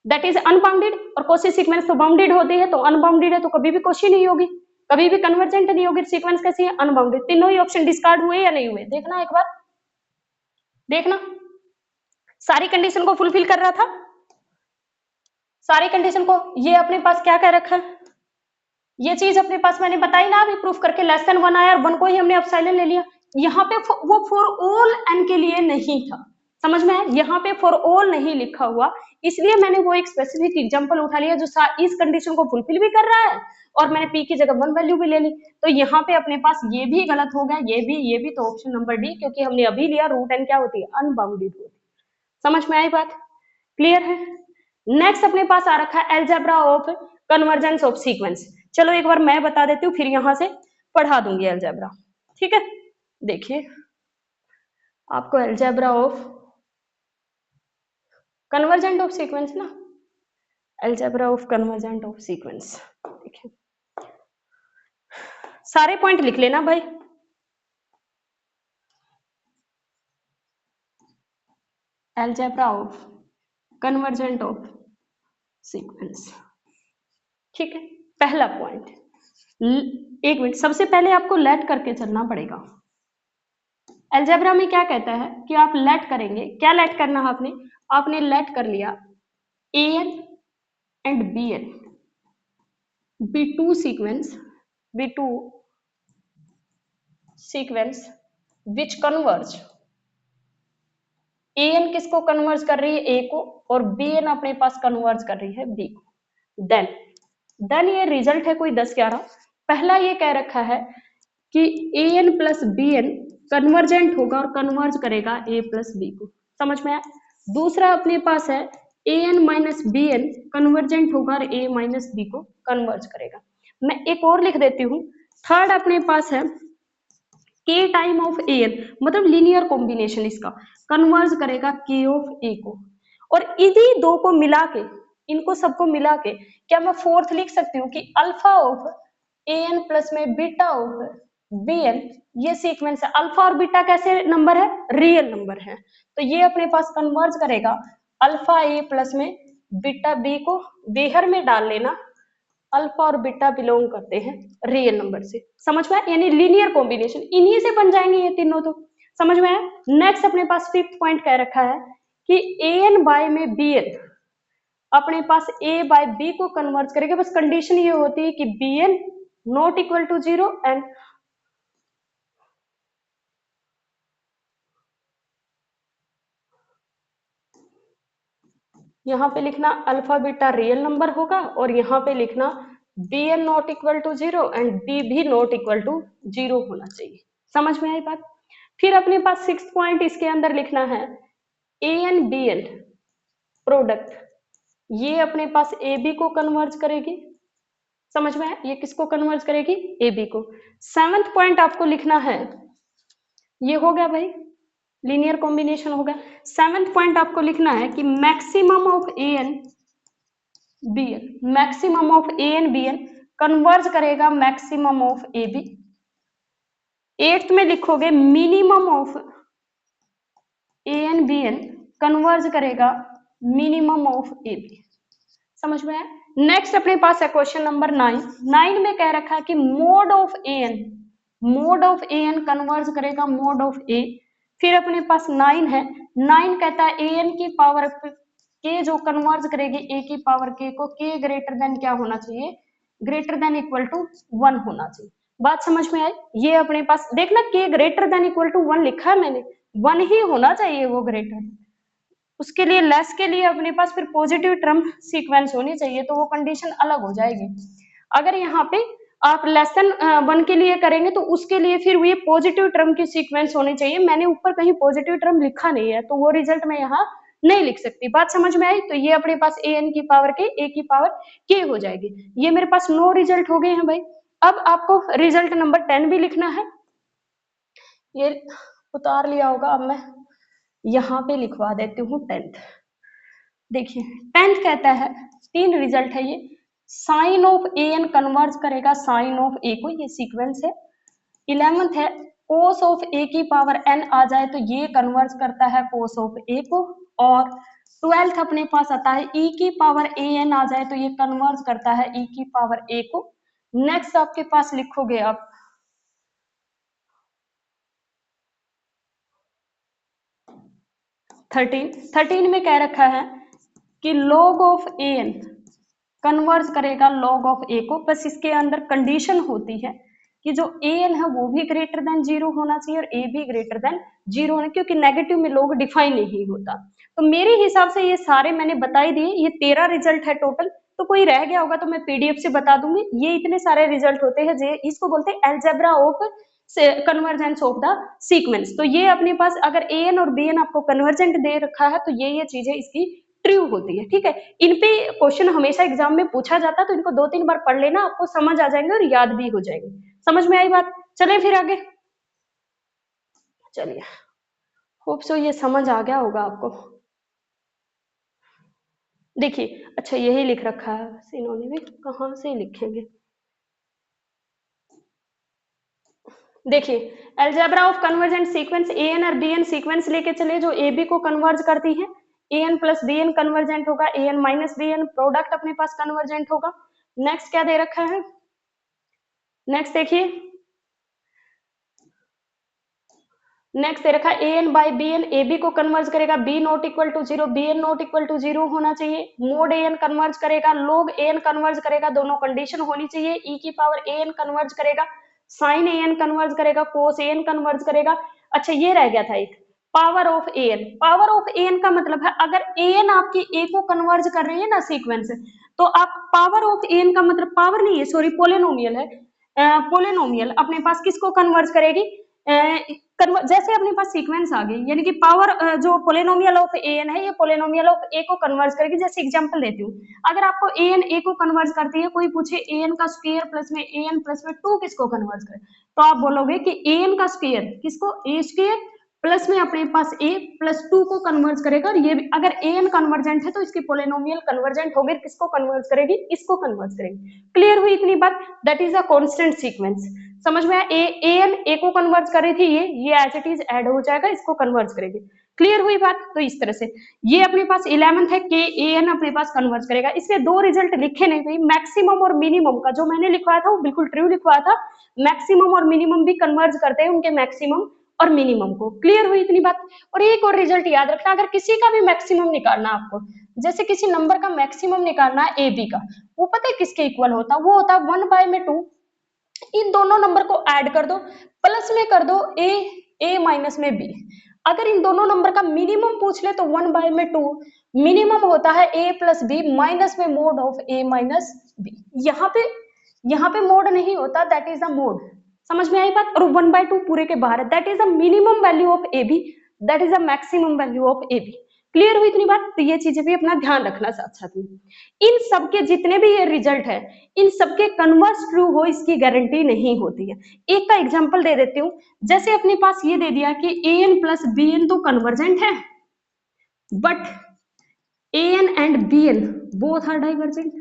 दैट इज अनबाउंडेड, और कोशी सीक्वेंस तो बाउंडेड होती है, तो अनबाउंडेड है तो कभी भी कोशी नहीं होगी, कभी भी कन्वर्जेंट नहीं होगी। सीक्वेंस कैसी है, अनबाउंडेड। तीनों ही ऑप्शन डिस्कार्ड हुए या नहीं हुए, देखना एक बार, देखना सारी कंडीशन को फुलफिल कर रहा था, सारी कंडीशन को। ये अपने पास क्या कह रखा है, ये चीज अपने पास मैंने बताई ना अभी प्रूफ करके, लेस देन 1 आया और 1 को ही हमने अपसाइलन ले लिया। यहाँ पे वो फॉर ऑल एन के लिए नहीं था, समझ में आया, यहाँ पे फॉर ऑल नहीं लिखा हुआ, इसलिए मैंने वो एक स्पेसिफिक एग्जांपल उठा लिया जो इस कंडीशन को फुलफिल भी कर रहा है, और मैंने पी की जगह 1 वैल्यू भी ले ली। तो यहाँ पे अपने पास ये भी गलत हो गया, ये भी, तो ऑप्शन नंबर डी, क्योंकि हमने अभी लिया रूट एन क्या होती है, अनबाउंडेड होती है। समझ में आई बात, क्लियर है? नेक्स्ट अपने पास आ रखा है algebra of convergence of sequence. चलो एक बार मैं बता देती हूँ, फिर यहां से पढ़ा दूंगी एल्जेब्रा, ठीक है? देखिए आपको algebra of convergent of sequence ना, algebra of convergent of sequence, देखिए सारे पॉइंट लिख लेना भाई। Algebra of convergent of sequence, ठीक है? पहला पॉइंट, एक मिनट, सबसे पहले आपको लेट करके चलना पड़ेगा। एल्जेब्रा में क्या कहता है कि आप लेट करेंगे, क्या लेट करना है आपने लेट कर लिया an and bn be two sequence which converge। an किसको कन्वर्ज कर रही है, a को, और bn अपने पास कन्वर्ज कर रही है b को। देन ये रिजल्ट है कोई 10-11। पहला ये कह रखा है कि an प्लस bn कन्वर्जेंट होगा और कन्वर्ज करेगा a प्लस b को, समझ में आया? दूसरा अपने पास है an माइनस bn कन्वर्जेंट होगा और a माइनस b को कन्वर्ज करेगा। मैं एक और लिख देती हूँ। थर्ड अपने पास है k टाइम ऑफ an, मतलब लीनियर कॉम्बिनेशन इसका कन्वर्ज करेगा k ऑफ a को, और इन्हीं दो को मिला के, इनको सबको मिला के क्या मैं फोर्थ लिख सकती हूँ कि अल्फा ऑफ an प्लस में बीटा ऑफ bn, ये सीक्वेंस है। अल्फा और बीटा कैसे नंबर है, रियल नंबर है, तो ये अपने पास कन्वर्ज करेगा अल्फा a प्लस में बीटा b को, बेहर में डाल लेना, अल्फा और बीटा बिलोंग करते हैं रियल नंबर से, समझ में आया? यानी लीनियर कॉम्बिनेशन इन्हीं से बन जाएंगे ये तीनों, तो समझ में आया? नेक्स्ट अपने पास फिफ्थ पॉइंट कह रखा है कि an बाय में bn अपने पास a बाय b को कन्वर्ट करेगा, बस कंडीशन ये होती है कि bn not equal to 0 and यहाँ पे लिखना अल्फा बीटा रियल नंबर होगा, और यहाँ पे लिखना bn not equal to 0 and b भी नॉट इक्वल टू 0 होना चाहिए। समझ में आई बात? फिर अपने पास सिक्स्थ पॉइंट इसके अंदर लिखना है an bn प्रोडक्ट, ये अपने पास ab को कन्वर्ज करेगी, समझ में आया? ये किसको कन्वर्ज करेगी, ab को। सेवंथ पॉइंट आपको लिखना है, ये हो गया भाई लीनियर कॉम्बिनेशन हो गया। सेवंथ पॉइंट आपको लिखना है कि maximum of an bn, maximum of an bn converge करेगा मैक्सिमम ऑफ ab। एट्थ में लिखोगे minimum of an bn converge करेगा मिनिमम ऑफ ab। समझ में आया? नेक्स्ट अपने पास है क्वेश्चन नंबर 9 में कह रखा है कि मोड ऑफ an कन्वर्ज करेगा मोड ऑफ a। फिर अपने पास 9 है, 9 कहता है an की पावर k जो कन्वर्ज करेगी a की पावर k को, k ग्रेटर देन क्या होना चाहिए, ग्रेटर देन इक्वल टू 1 होना चाहिए। बात समझ में आई? ये अपने पास देखना k greater than equal to 1 लिखा है मैंने, 1 ही होना चाहिए वो ग्रेटर, उसके लिए लेस के लिए अपने पास फिर पॉजिटिव टर्म सीक्वेंस होनी चाहिए, तो वो कंडीशन अलग हो जाएगी। अगर यहाँ पे आप लेस देन 1 के लिए करेंगे तो उसके लिए फिर ये पॉजिटिव टर्म की सीक्वेंस होनी चाहिए। मैंने ऊपर कहीं पॉजिटिव टर्म लिखा नहीं है, तो वो रिजल्ट मैं यहाँ नहीं लिख सकती। बात समझ में आई? तो ये अपने पास an की पावर के a की पावर k हो जाएगी। ये मेरे पास 9 रिजल्ट हो गए हैं भाई। अब आपको रिजल्ट नंबर 10 भी लिखना है, ये उतार लिया होगा, अब मैं यहाँ पे लिखवा देती हूँ 10th। देखिए 10th कहता है, 3 रिजल्ट है ये, sine of A N converge करेगा साइन ऑफ ए को, ये सीक्वेंस है। 11th है, कोस ऑफ ए की पावर एन आ जाए तो ये कन्वर्ज करता है कोस ऑफ ए को। और 12th अपने पास आता है ई की पावर ए एन आ जाए तो ये कन्वर्ज करता है ई की पावर ए को। नेक्स्ट आपके पास लिखोगे आप 13 में कह रखा है कि log of A N converge करेगा log ऑफ ए को, बस इसके अंदर कंडीशन होती है कि जो ए एन है वो भी ग्रेटर देन 0 होना चाहिए और ए भी ग्रेटर देन 0 होना, क्योंकि नेगेटिव में log डिफाइन नहीं होता। तो मेरे हिसाब से ये सारे मैंने बता ही दिए, ये 13 रिजल्ट है टोटल। तो कोई रह गया होगा तो मैं पीडीएफ से बता दूंगी। ये इतने सारे रिजल्ट होते हैं, इसको बोलते हैं algebra of convergence of the sequence. तो ये अपने पास अगर ए एन और बी एन आपको कन्वर्जेंट दे रखा है तो ये चीजें इसकी ट्रू होती है, ठीक है। इन पे क्वेश्चन हमेशा एग्जाम में पूछा जाता है, तो इनको 2-3 बार पढ़ लेना, आपको समझ आ जाएंगे और याद भी हो जाएंगे। समझ में आई बात? चलें फिर आगे। चलिए, होप सो ये समझ आ गया होगा आपको। देखिए, अच्छा यही लिख रखा है, इन्होंने भी कहाँ से लिखेंगे। देखिए, algebra of convergent sequence, A N और बी एन सीक्वेंस लेके चले जो ए बी को कन्वर्ज करती है। A N plus B N convergent होगा, A N minus B N product अपने पास कन्वर्जेंट होगा। नेक्स्ट क्या दे रखा है, नेक्स्ट देखिए, नेक्स्ट दे रखा है A N by B N, A B को कन्वर्ज करेगा, B not equal to 0, B N not equal to 0 होना चाहिए। मोड ए एन कन्वर्ज करेगा, लोग ए एन कन्वर्ज करेगा, दोनों कंडीशन होनी चाहिए। ई की पावर ए एन कन्वर्ज करेगा, साइन ए एन कन्वर्ज करेगा, कोस ए एन कन्वर्ज करेगा। अच्छा ये रह गया था एक, power of A n. Power of A n का मतलब है अगर ए एन आपकी ए को कन्वर्ज कर रही है ना सीक्वेंस, तो आप पावर ऑफ ए एन का मतलब पावर नहीं है, सॉरी पोलिनोमियल है। पोलिनोमियल अपने पास किसको कन्वर्ज करेगी, जैसे अपने पास सीक्वेंस आ गई, यानी कि पावर जो पोलिनोमियल ऑफ ए एन है ये पोलिनोमियल ऑफ ए को कन्वर्ज करेगी। जैसे एग्जांपल देती हूँ, अगर आपको ए एन ए को कन्वर्ज करती है, कोई पूछे ए एन का स्क्वायर प्लस में ए एन प्लस में 2 किसको कन्वर्ज करे, तो आप बोलोगे कि ए एन का स्क्वायर किसको, ए स्क्वायर प्लस में अपने पास ए प्लस 2 को कन्वर्ज करेगा। और ये भी अगर ए एन कन्वर्जेंट है तो इसकी पोलिनोमियल कन्वर्जेंट होगी, किसको कन्वर्ज करेगी, इसको कन्वर्ज करेगी। क्लियर हुई इतनी बात? That is a constant sequence. समझ में आया? ए एन ए को कन्वर्ज कर रही थी, ये एज इट इज ऐड हो जाएगा, इसको कन्वर्ज करेगी। क्लियर हुई बात? तो इस तरह से ये अपने पास 11th है के ए एन अपने पास कन्वर्ज करेगा। इसके 2 रिजल्ट लिखे नहीं गई, मैक्सिमम और मिनिमम का जो मैंने लिखवाया था वो बिल्कुल ट्रू लिखवाया था। मैक्सिमम और मिनिमम भी कन्वर्ज करते हैं उनके मैक्सिमम और मिनिमम को। क्लियर हुई इतनी बात? और एक और रिजल्ट याद रखना, अगर किसी का भी मैक्सिमम निकालना आपको, जैसे किसी नंबर का मैक्सिमम निकालना है ए बी का, वो पता है किसके इक्वल होता है, वो होता है 1/2। इन दोनों नंबर को ऐड कर दो, प्लस में कर दो ए माइनस में बी। अगर इन दोनों नंबर का मिनिमम पूछ ले तो 1/2 मिनिमम होता है ए प्लस बी माइनस में mod of a minus b. यहाँ पे मोड नहीं होता, दैट इज द मोड। समझ में आई बात? और 1/2 पूरे के बाहर है, that is the minimum value of a b, that is the maximum value of a b. Clear हुई इतनी बात? तो ये चीजें भी अपना ध्यान रखना साथ साथ में। इन सबके जितने भी ये रिजल्ट है, इन सबके कन्वर्स ट्रू हो इसकी गारंटी नहीं होती है। एक का एग्जांपल दे देती हूँ, जैसे अपने पास ये दे दिया कि a N plus B n तो कन्वर्जेंट है, but a n and b n both are divergent.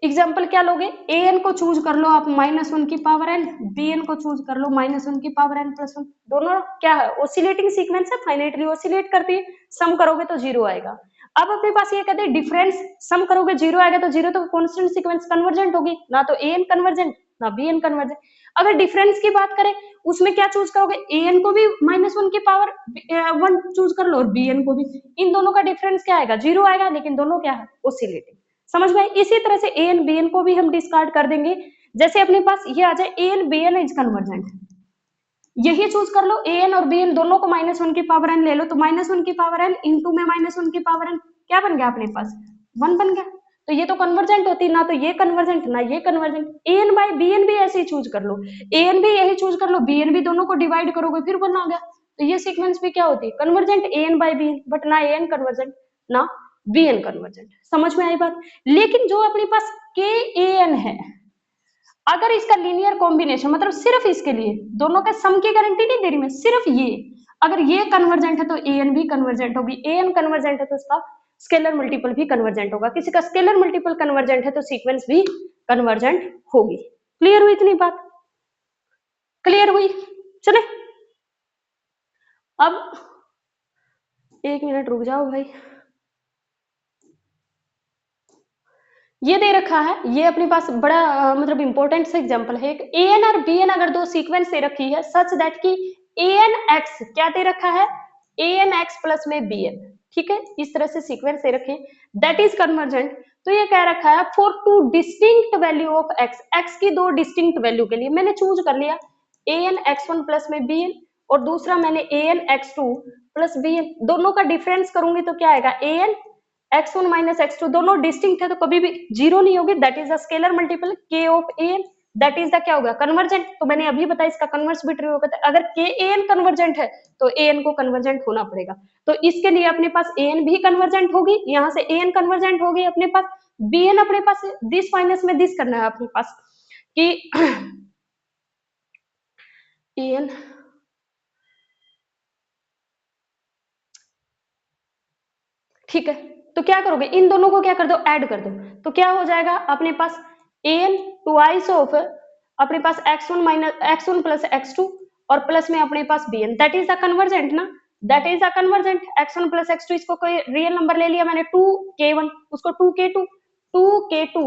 Example क्या लोगे, ए एन को चूज कर लो आप -1 की पावर एन, बी एन को चूज कर लो -1 की पावर एन प्लस 1। दोनों क्या है, ओसिलेटिंग सीक्वेंस है, फाइनाइटली ओसिलेट करती है। सम करोगे तो 0 आएगा। अब अपने पास ये कहते हैं डिफरेंस, सम करोगे 0 आएगा, तो 0 तो कांस्टेंट सीक्वेंस कन्वर्जेंट होगी, ना तो ए एन कन्वर्जेंट ना बी एन कन्वर्जेंट। अगर डिफरेंस की बात करें, उसमें क्या चूज करोगे, ए एन को भी -1 की पावर 1 चूज कर लो और बी एन को भी। इन दोनों का डिफरेंस क्या आएगा, 0 आएगा, लेकिन दोनों क्या है, ओसिलेटिंग। समझ में? इसी तरह से ए एन बी एन को भी हम डिस्कार्ड कर देंगे। जैसे अपने पास ये आ जाए A N B N is convergent, यही चूज कर लो, an और bn दोनों को -1 की पावर n ले लो, तो -1 की पावर n इंटू में -1 की पावर n क्या बन गया अपने पास, 1 बन गया। तो ये तो कन्वर्जेंट होती, ना तो ये कन्वर्जेंट ना ये कन्वर्जेंट। an बाय bn भी ऐसे ही चूज कर लो, an भी यही चूज कर लो, bn भी दोनों को डिवाइड करोगे फिर 1 आ गया। तो ये सीक्वेंस भी क्या होती है, convergent an by bn, but ना an कन्वर्जेंट ना bn कन्वर्जेंट। समझ में आई बात। लेकिन जो अपने पास kan है, अगर इसका लीनियर कॉम्बिनेशन, मतलब सिर्फ इसके लिए, दोनों का सम की गारंटी नहीं दे रही मैं, सिर्फ ये, अगर ये कन्वर्जेंट है तो an भी कन्वर्जेंट होगी, an कन्वर्जेंट है तो इसका स्केलर मल्टीपल भी कन्वर्जेंट होगा, किसी का स्केलर मल्टीपल कन्वर्जेंट है तो सीक्वेंस भी कन्वर्जेंट होगी। क्लियर हुई इतनी बात, क्लियर हुई। चले अब 1 मिनट रुक जाओ भाई, ये दे रखा है, ये अपने पास बड़ा मतलब इंपॉर्टेंट सा एग्जांपल है। एक an और bn अगर दो सीक्वेंस दे रखी है सच दैट कि anx क्या दे रखा है, anx प्लस में bn, ठीक है, इस तरह से सीक्वेंस दे रखे दैट इज कन्वर्जेंट। तो ये कह रखा है for two distinct value of x, x की दो डिस्टिंक्ट वैल्यू के लिए मैंने चूज कर लिया anx1 प्लस में bn, और दूसरा मैंने anx2 प्लस bn, दोनों का डिफरेंस करूंगी तो क्या आएगा, an x1 माइनस x2 दोनों डिस्टिंक्ट है तो कभी भी जीरो नहीं होगी, that is the scalar multiple k of an, that is the क्या होगा, कन्वर्जेंट। तो मैंने अभी बताया इसका कन्वर्स भी ट्रू होगा, अगर k an कन्वर्जेंट है तो an को कन्वर्जेंट होना पड़ेगा। तो इसके लिए अपने पास an भी कन्वर्जेंट होगी, यहाँ से an कन्वर्जेंट होगी अपने पास, bn अपने पास दिस माइनस में दिस करना है अपने पास कि an ठीक है। तो क्या करोगे, इन दोनों को क्या कर दो, ऐड कर दो, तो क्या हो जाएगा अपने पास an ट्वाइस ऑफ अपने पास x1 minus x1 plus x2 और प्लस में अपने पास bn, that is the convergent ना, that is the convergent. x1 plus x2 इसको कोई रियल नंबर ले लिया मैंने 2k1, उसको 2k2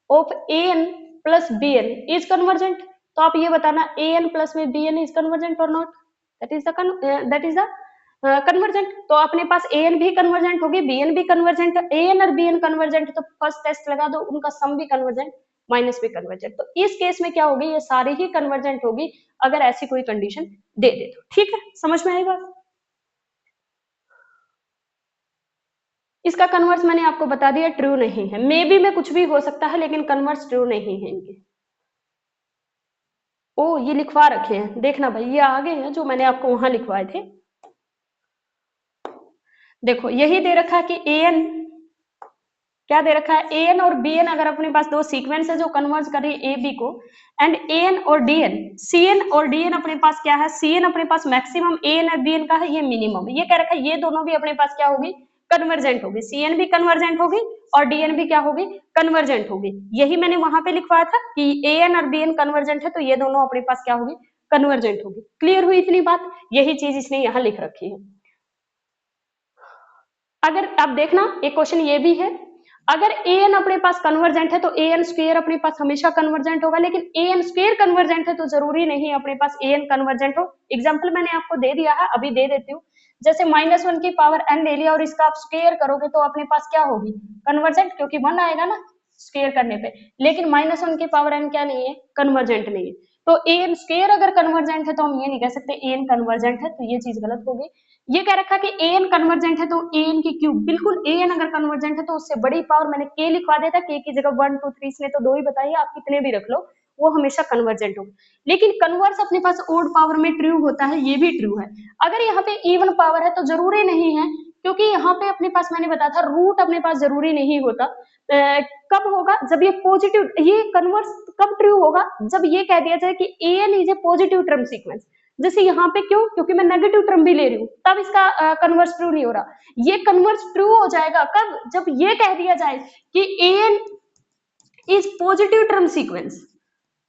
of an plus bn is convergent. तो आप ये बताना an प्लस में bn इज कन्वर्जेंट और not, that is the convergent. तो अपने पास an भी कन्वर्जेंट होगी, bn भी कन्वर्जेंट, an और bn कन्वर्जेंट, तो फर्स्ट टेस्ट लगा दो, उनका सम भी कन्वर्जेंट माइनस भी कन्वर्जेंट। तो इस केस में क्या होगी, ये सारी ही कन्वर्जेंट होगी अगर ऐसी कोई कंडीशन दे दे तो। ठीक है, समझ में आई बात। इसका कन्वर्स मैंने आपको बता दिया ट्रू नहीं है, मे बी में कुछ भी हो सकता है लेकिन कन्वर्स ट्रू नहीं है इनके। ओ ये लिखवा रखे हैं, देखना भाई ये आगे हैं जो मैंने आपको वहां लिखवाए थे। देखो यही दे रखा है कि an क्या दे रखा है, an और bn अगर अपने पास दो सीक्वेंस है जो कन्वर्ज कर रही है ab को, एंड an और dn, cn और dn अपने पास क्या है, cn अपने पास मैक्सिमम, an और bn का है ये मिनिमम, ये कह रखा है ये दोनों भी अपने पास क्या होगी, कन्वर्जेंट होगी, cn भी कन्वर्जेंट होगी और dn भी क्या होगी, कन्वर्जेंट होगी। यही मैंने वहां पे लिखवाया था कि an और bn कन्वर्जेंट है तो ये दोनों अपने पास क्या होगी, कन्वर्जेंट होगी। क्लियर हुई इतनी बात, यही चीज इसने यहाँ लिख रखी है। अगर आप देखना एक क्वेश्चन ये भी है, अगर an अपने पास कन्वर्जेंट है तो an स्क्वायर अपने पास हमेशा कन्वर्जेंट होगा, लेकिन an स्क्वायर कन्वर्जेंट है तो जरूरी नहीं अपने पास an कन्वर्जेंट हो। एग्जांपल मैंने आपको दे दिया है, अभी दे देती हूँ। जैसे -1 की पावर n ले लिया और इसका आप स्क्वायर करोगे तो अपने पास क्या होगी, कन्वर्जेंट, क्योंकि 1 आएगा ना स्क्वायर करने पे। लेकिन -1 की पावर n क्या नहीं है, कन्वर्जेंट नहीं है। तो an स्क्वायर अगर कन्वर्जेंट है तो हम ये नहीं कह सकते an कन्वर्जेंट है, तो ये चीज गलत होगी। ये कह रखा कि an कन्वर्जेंट है तो an की क्यूब, बिल्कुल an अगर कन्वर्जेंट है तो उससे बड़ी पावर, मैंने k लिखवा देता, k की जगह 1 2 3 इसने तो 2 ही बताई है, आप कितने भी रख लो वो हमेशा कन्वर्जेंट होगा। लेकिन कन्वर्स अपने पास ओड पावर में ट्रू होता है, ये भी ट्रू है। अगर यहाँ पे इवन पावर है तो जरूरी नहीं है, क्योंकि यहाँ पे अपने पास मैंने बताया था रूट अपने पास जरूरी नहीं होता। कब होगा, जब ये पॉजिटिव, ये कन्वर्स कब ट्रू होगा, जब ये कह दिया जाए कि an is a positive term sequence. जैसे यहाँ पे क्यों, क्योंकि मैं नेगेटिव टर्म भी ले रही हूँ, तब इसका कन्वर्स ट्रू नहीं हो रहा। ये कन्वर्स ट्रू हो जाएगा कब, जब ये कह दिया जाए कि an is positive term sequence,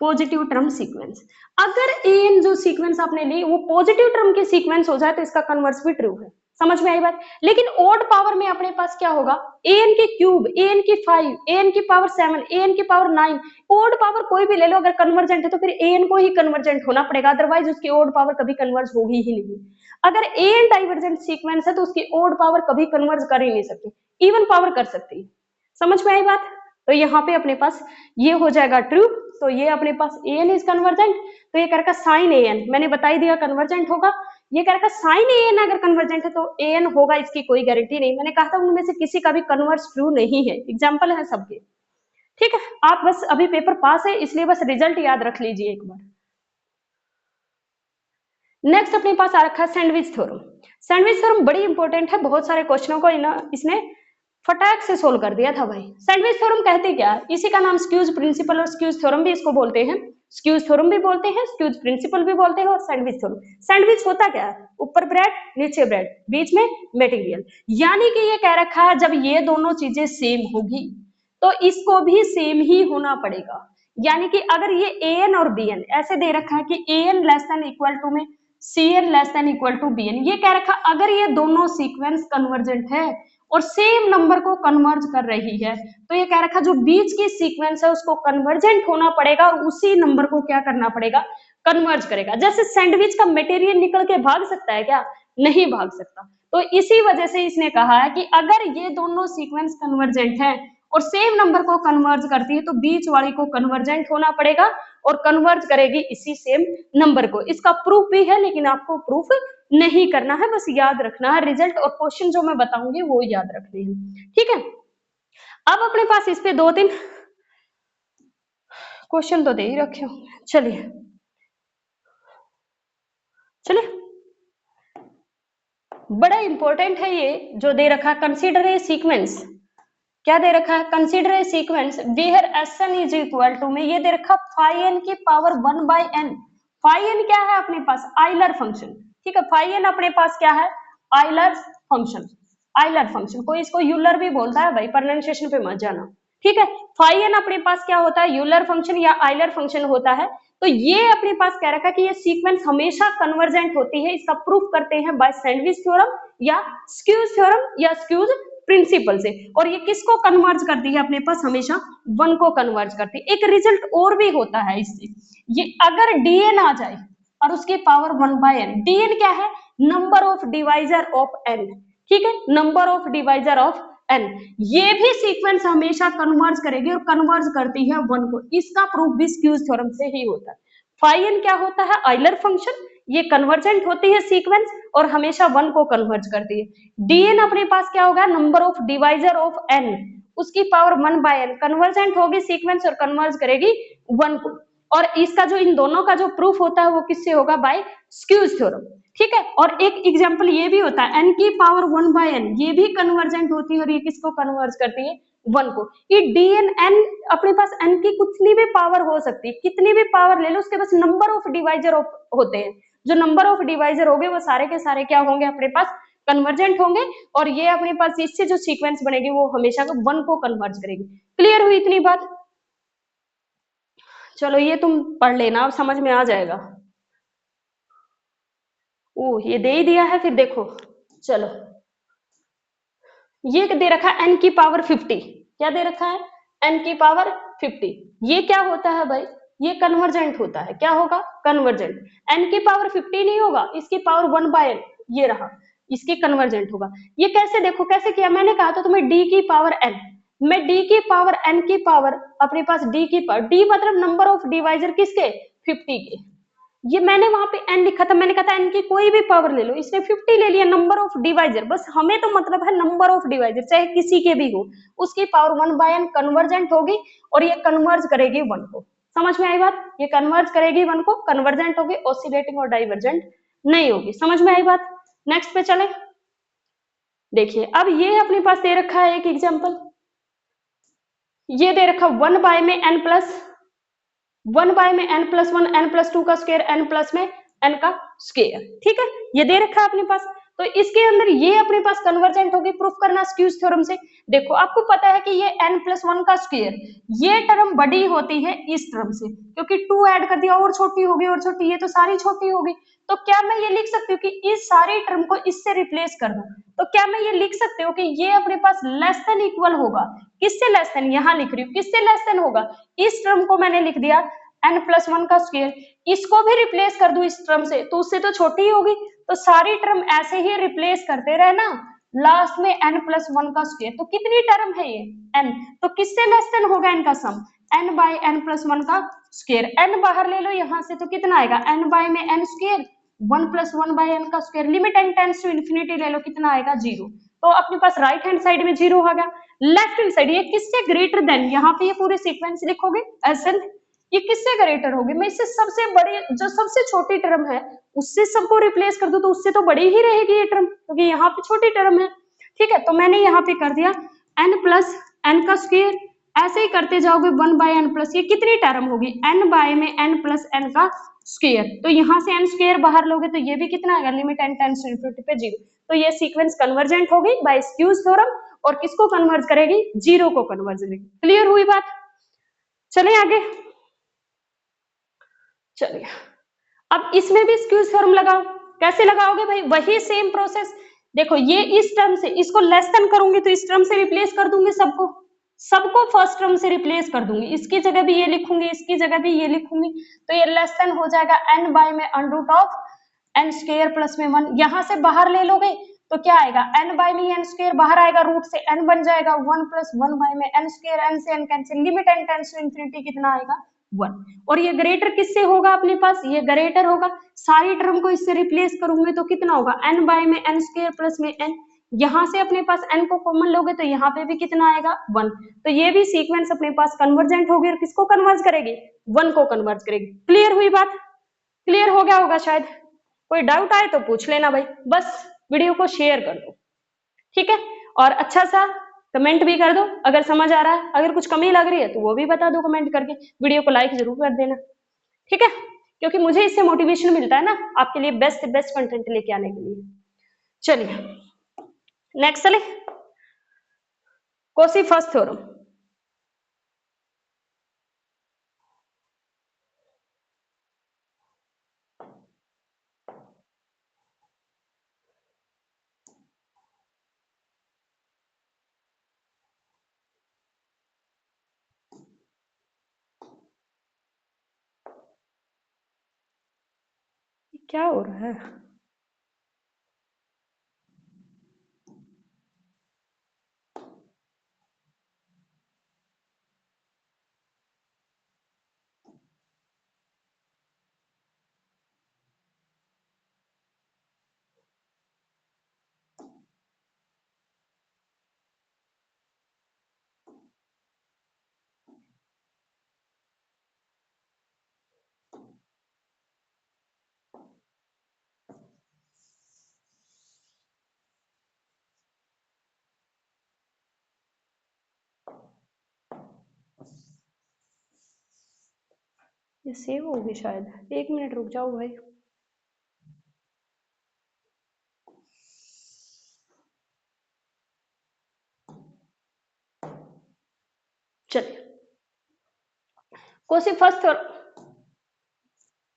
positive term sequence. अगर an जो सीक्वेंस आपने ली वो पॉजिटिव टर्म की सीक्वेंस हो जाए तो इसका कन्वर्स भी ट्रू है। समझ में आई बात। लेकिन ओड पावर में अपने पास क्या होगा, an की क्यूब, an की 5, an की पावर 7, an की पावर 9, ओड पावर कोई भी ले लो, अगर कन्वर्जेंट है तो फिर an को ही कन्वर्जेंट होना पड़ेगा, अदरवाइज उसकी ओड पावर कभी कन्वर्ज होगी ही नहीं। अगर an डाइवर्जेंट सीक्वेंस है तो उसकी ओड पावर कभी कन्वर्ज कर ही नहीं सकती, इवन पावर कर सकती है। समझ में आई बात। तो यहाँ पे अपने पास ये हो जाएगा ट्रू तो ये अपने पास an इज कन्वर्जेंट, तो ये कह रखा साइन an, मैंने बता ही दिया कन्वर्जेंट होगा। ये कह रखा साइन an अगर कन्वर्जेंट है तो an होगा, इसकी कोई गारंटी नहीं, मैंने कहा था उनमें से किसी का भी कन्वर्स ट्रू नहीं है, एग्जाम्पल है सबके। ठीक है, आप बस अभी पेपर पास है इसलिए बस रिजल्ट याद रख लीजिए एक बार। नेक्स्ट अपने पास आ रखा है सैंडविच थ्योरम। सैंडविच थ्योरम बड़ी इंपॉर्टेंट है, बहुत सारे क्वेश्चनों को इसने फटाक से सोल्व कर दिया था भाई। सैंडविच थ्योरम कहते क्या है, इसी का नाम स्क्यूज प्रिंसिपल और स्क्यूज थ्योरम भी इसको बोलते हैं, स्क्यूज थ्योरम भी बोलते हैं, स्क्यूज प्रिंसिपल भी बोलते हैं और सैंडविच थ्योरम। सैंडविच होता क्या है, ऊपर ब्रेड नीचे ब्रेड बीच में मटेरियल, यानी कि ये कह रखा है जब ये दोनों चीजें सेम होगी तो इसको भी सेम ही होना पड़ेगा। यानी कि अगर ये an और bn ऐसे दे रखा है कि an less than equal to में cn less than equal to bn, ये कह रखा अगर ये दोनों सीक्वेंस कन्वर्जेंट है और सेम नंबर को कन्वर्ज कर रही है तो ये कह रखा जो बीच की सीक्वेंस है उसको कन्वर्जेंट होना पड़ेगा और उसी नंबर को क्या करना पड़ेगा, कन्वर्ज करेगा। जैसे सैंडविच का मटेरियल निकल के भाग सकता है क्या, नहीं भाग सकता। तो इसी वजह से इसने कहा है कि अगर ये दोनों सीक्वेंस कन्वर्जेंट है और सेम नंबर को कन्वर्ज करती है तो बीच वाली को कन्वर्जेंट होना पड़ेगा और कन्वर्ज करेगी इसी सेम नंबर को। इसका प्रूफ भी है लेकिन आपको प्रूफ नहीं करना है, बस याद रखना है, रिजल्ट और क्वेश्चन जो मैं बताऊंगी वो याद रखने हैं। ठीक है, अब अपने पास इस पे 2-3 क्वेश्चन तो दे ही रखे हो, चलिए चलिए बड़ा इंपॉर्टेंट है ये जो दे रखा है, कंसीडर ए सीक्वेंस। क्या दे रखा है, consider a sequence where Sn is equal to में ये दे रखा फाई n की पावर 1/n। फाई n क्या है अपने पास, आइलर फंक्शन। ठीक है, फाई n अपने पास क्या है, आइलर फंक्शन। आइलर फंक्शन, कोई इसको यूलर भी बोलता है भाई, प्रोनाउंसिएशन पे मत जाना। ठीक है, फाई n अपने पास क्या होता है, यूलर फंक्शन या आइलर फंक्शन होता है। तो ये अपने पास कह रखा कि ये सीक्वेंस हमेशा कन्वर्जेंट होती है, इसका प्रूफ करते हैं बाय सैंडविच थ्योरम या स्क्यूज थ्योरम या स्क्यूज प्रिंसिपल से। और ये किसको कन्वर्ज करती है अपने पास, हमेशा 1 को कन्वर्ज करती है। एक रिजल्ट और भी होता है इससे, ये अगर dn आ जाए और उसकी पावर 1/n, dn क्या है, number of divisor of n। ठीक है, number of divisor of n, ये भी सीक्वेंस हमेशा कन्वर्ज करेगी और कन्वर्ज करती है 1 को। इसका प्रूफ भी स्क्यूज थ्योरम से ही होता है। फाई n क्या होता है, आइलर फंक्शन, ये कन्वर्जेंट होती है सीक्वेंस और हमेशा 1 को कन्वर्ज करती है। dn अपने पास क्या होगा, number of divisor of n, उसकी पावर 1/n, कन्वर्जेंट होगी सीक्वेंस और कन्वर्ज करेगी 1 को। और इसका जो इन दोनों का जो प्रूफ होता है वो किससे होगा, बाय स्क्यूज थ्योरम। ठीक है, और एक एग्जांपल ये भी होता है n की पावर 1/n, ये भी कन्वर्जेंट होती है और ये किसको कन्वर्ज करती है, 1 को। ये dn n अपने पास n की कितनी भी पावर हो सकती है, कितनी भी पावर ले लो, उसके पास नंबर ऑफ डिवाइजर होते हैं। जो नंबर ऑफ डिवाइजर होंगे वो सारे के सारे क्या होंगे अपने पास, कन्वर्जेंट होंगे। और ये अपने पास इससे जो सीक्वेंस बनेगी वो हमेशा 1 को कन्वर्ज करेगी। क्लियर हुई इतनी बात, चलो ये तुम पढ़ लेना, अब समझ में आ जाएगा। ओ ये दे ही दिया है, फिर देखो चलो, ये दे रखा है n की पावर 50, क्या दे रखा है, n की पावर 50। ये क्या होता है भाई, ये कन्वर्जेंट होता है, क्या होगा, कन्वर्जेंट। n की पावर 50 नहीं होगा, इसकी पावर 1/n, ये रहा, इसकी कन्वर्जेंट होगा। ये कैसे, देखो कैसे किया, मैंने कहा था तुम्हें d की पावर n, मैं d की पावर n की पावर अपने पास d की पावर, d मतलब नंबर ऑफ डिवाइजर किसके, 50 के। ये मैंने वहां पे n लिखा था, मैंने कहा था n की कोई भी पावर ले लो, इसने 50 ले लिया, नंबर ऑफ डिवाइजर, बस हमें तो मतलब है नंबर ऑफ डिवाइजर चाहे किसी के भी हो, उसकी पावर 1/n कन्वर्जेंट होगी और ये कन्वर्ज करेगी 1 को। समझ में आई बात, ये कन्वर्ज करेगी 1 को, कन्वर्जेंट होगी, ऑसिलेटिंग और डाइवर्जेंट नहीं होगी। समझ में आई बात, नेक्स्ट पे चले। देखिए अब ये अपने पास दे रखा है एक एग्जाम्पल, ये दे रखा 1/n में n प्लस 1/n में n+1 n+2 का स्क्वायर n+ में n का स्क्वायर। ठीक है, ये दे रखा है अपने पास, तो इसके अंदर ये अपने पास कन्वर्जेंट होगी, प्रूफ करना स्क्यूज थ्योरम से। देखो आपको पता है कि ये n+1 का स्क्वायर, ये टर्म बड़ी होती है इस टर्म से, क्योंकि 2 ऐड कर दिया और छोटी होगी और छोटी, ये तो सारी छोटी होगी। तो क्या मैं ये लिख सकती हूँ कि इस सारी टर्म को इससे रिप्लेस कर दूं, तो क्या मैं ये लिख सकती हूँ कि ये अपने पास लेस देन इक्वल होगा, किससे लेस देन, यहाँ लिख रही हूँ किससे लेस देन होगा, इस टर्म को मैंने लिख दिया n+1 का स्क्वायर, इसको भी रिप्लेस कर दूं इस टर्म से तो उससे तो छोटी ही होगी, तो सारी टर्म ऐसे ही रिप्लेस करते रहना, लास्ट में n+1 का स्क्वायर। तो कितनी टर्म है ये, n, तो किससे लेस देन होगा इनका सम, n बाय n प्लस 1 का स्क्वायर, n बाहर ले लो यहां से तो कितना आएगा n बाय में n square 1 plus 1 by n का square, limit n tends to infinity ले लो कितना आएगा 0। तो अपने पास राइट हैंड साइड में 0 आ गया। लेफ्ट हैंड साइड ये किससे ग्रेटर देन, यहाँ पे ये पूरे सीक्वेंस लिखोगे एसएन, ये किससे ग्रेटर होगी, मैं इससे सबसे बड़ी जो सबसे छोटी टर्म है उससे सबको रिप्लेस कर दूं तो उससे तो बड़ी ही रहेगी ये टर्म, क्योंकि यहाँ पे छोटी टर्म है। ठीक है, तो मैंने यहाँ पे कर दिया n प्लस n का स्क्वायर, ऐसे ही करते जाओगे 1 बाय n प्लस, ये कितनी टर्म होगी n बाय में n प्लस n का स्क्वायर, तो यहाँ से n स्क्वायर बाहर लोगे तो ये भी कितना आएगा, limit n tends to infinity पे 0। तो ये सीक्वेंस कन्वर्जेंट होगी बाय स्क्यूज थ्योरम, और किसको कन्वर्ज करेगी, 0 को कन्वर्ज करेगी। क्लियर हुई बात, चलिए आगे। चलिए अब इसमें भी स्क्यूज थ्योरम लगाओ, कैसे लगाओगे भाई, वही सेम प्रोसेस। देखो ये इस टर्म से इसको लेस देन करूंगी तो इस टर्म से रिप्लेस कर दूंगी, सबको फर्स्ट टर्म से रिप्लेस कर दूंगी, इसकी जगह भी ये लिखूंगी, इसकी जगह भी ये लिखूंगी, तो ये लेस देन हो जाएगा n बाय में under root of n square plus में 1, यहां से बाहर ले लोगे तो क्या आएगा n बाय में n स्क्वायर बाहर आएगा, रूट से n बन जाएगा 1 प्लस 1 बाय में n स्क्वायर, n से n cancel, limit n tends to infinity कितना आएगा 1। और ये ग्रेटर किससे होगा अपने पास, ये ग्रेटर होगा, सारी टर्म को इससे रिप्लेस करूंगे तो कितना होगा n बाय में n स्क्वायर प्लस में n, यहां से अपने पास n को कॉमन लोगे तो यहाँ पे भी कितना आएगा 1। तो ये भी सीक्वेंस अपने पास कन्वर्जेंट होगी और किसको कन्वर्ज करेगी, 1 को कन्वर्ज करेगी। क्लियर हुई बात, क्लियर हो गया होगा शायद, कोई डाउट आए तो पूछ लेना भाई, बस वीडियो को शेयर कर दो, ठीक है, और अच्छा सा कमेंट भी कर दो अगर समझ आ रहा है, अगर कुछ कमी लग रही है तो वो भी बता दो कमेंट करके, वीडियो को लाइक जरूर कर देना, ठीक है, क्योंकि मुझे इससे मोटिवेशन मिलता है ना आपके लिए बेस्ट बेस्ट कंटेंट लेके आने के लिए। चलिए नेक्स्ट चले, कोसी फर्स्ट थ्योरम। क्या हो रहा है, ये सेव होगी शायद, 1 मिनट रुक जाओ भाई। चलिए कोसी फर्स्ट थ्योरम,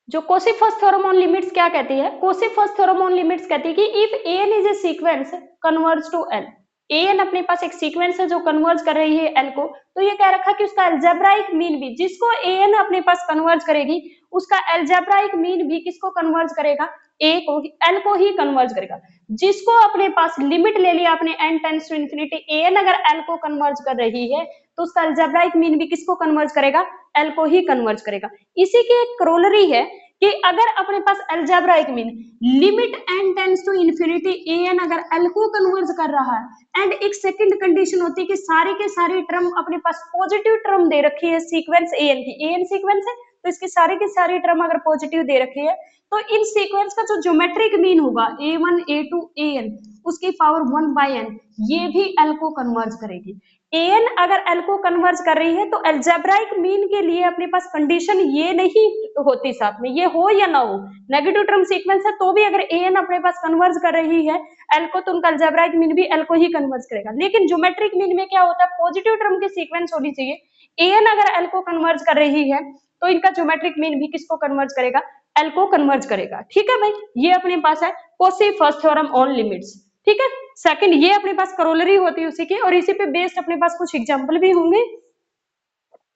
जो Cauchy first theorem on limits क्या कहती है, Cauchy first theorem on limits कहती है कि if n is a sequence converge to l, n अपने पास एक सीक्वेंस है जो कन्वर्ज कर रही है एल को, तो ये कह रखा कि उसका अलजेब्राइक मीन भी, जिसको एन अपने पास कन्वर्ज करेगी उसका अलजेब्राइक मीन भी किसको कन्वर्ज करेगा, ए को, एल को ही कन्वर्ज करेगा। जिसको अपने पास लिमिट ले लिया आपने n tends to infinity, N अगर एल को कन्वर्ज कर रही है तो उसका अलजेब्राइक मीन भी किसको कन्वर्ज करेगा, एल को ही कन्वर्ज करेगा। इसी की एक क्रोलरी है कि अगर अपने पास algebraic mean limit n tends to infinity N अगर एल को कन्वर्ज कर रहा है, एंड एक सेकंड कंडीशन होती है कि सारी के सारी टर्म अपने पास पॉजिटिव टर्म दे रखी है सीक्वेंस एन की, एन सीक्वेंस है तो इसकी सारी की सारी टर्म अगर पॉजिटिव दे रखी है तो इन सीक्वेंस का जो ज्योमेट्रिक मीन होगा a1 a2 an उसकी पावर 1 बाय n, ये भी l को कन्वर्ज करेगी। an अगर l को कन्वर्ज कर रही है तो अलजेब्राइक मीन के लिए अपने पास कंडीशन ये नहीं होती, साथ में ये हो या ना हो, नेगेटिव टर्म सीक्वेंस है तो भी अगर an अपने पास कन्वर्ज कर रही है l को तो उनका अलजेब्राइक मीन भी l को ही कन्वर्ज करेगा। लेकिन ज्योमेट्रिक मीन में क्या होता है, पॉजिटिव टर्म की सीक्वेंस होनी चाहिए, an अगर l को कन्वर्ज कर रही है तो इनका ज्योमेट्रिक मीन भी किसको कन्वर्ज करेगा, एल को कन्वर्ज करेगा। ठीक है भाई, ये अपने पास है Cauchy first theorem on limits, ठीक है। सेकंड ये अपने पास करोलरी होती है उसी की, और इसी पे बेस्ड अपने पास कुछ एग्जांपल भी होंगे,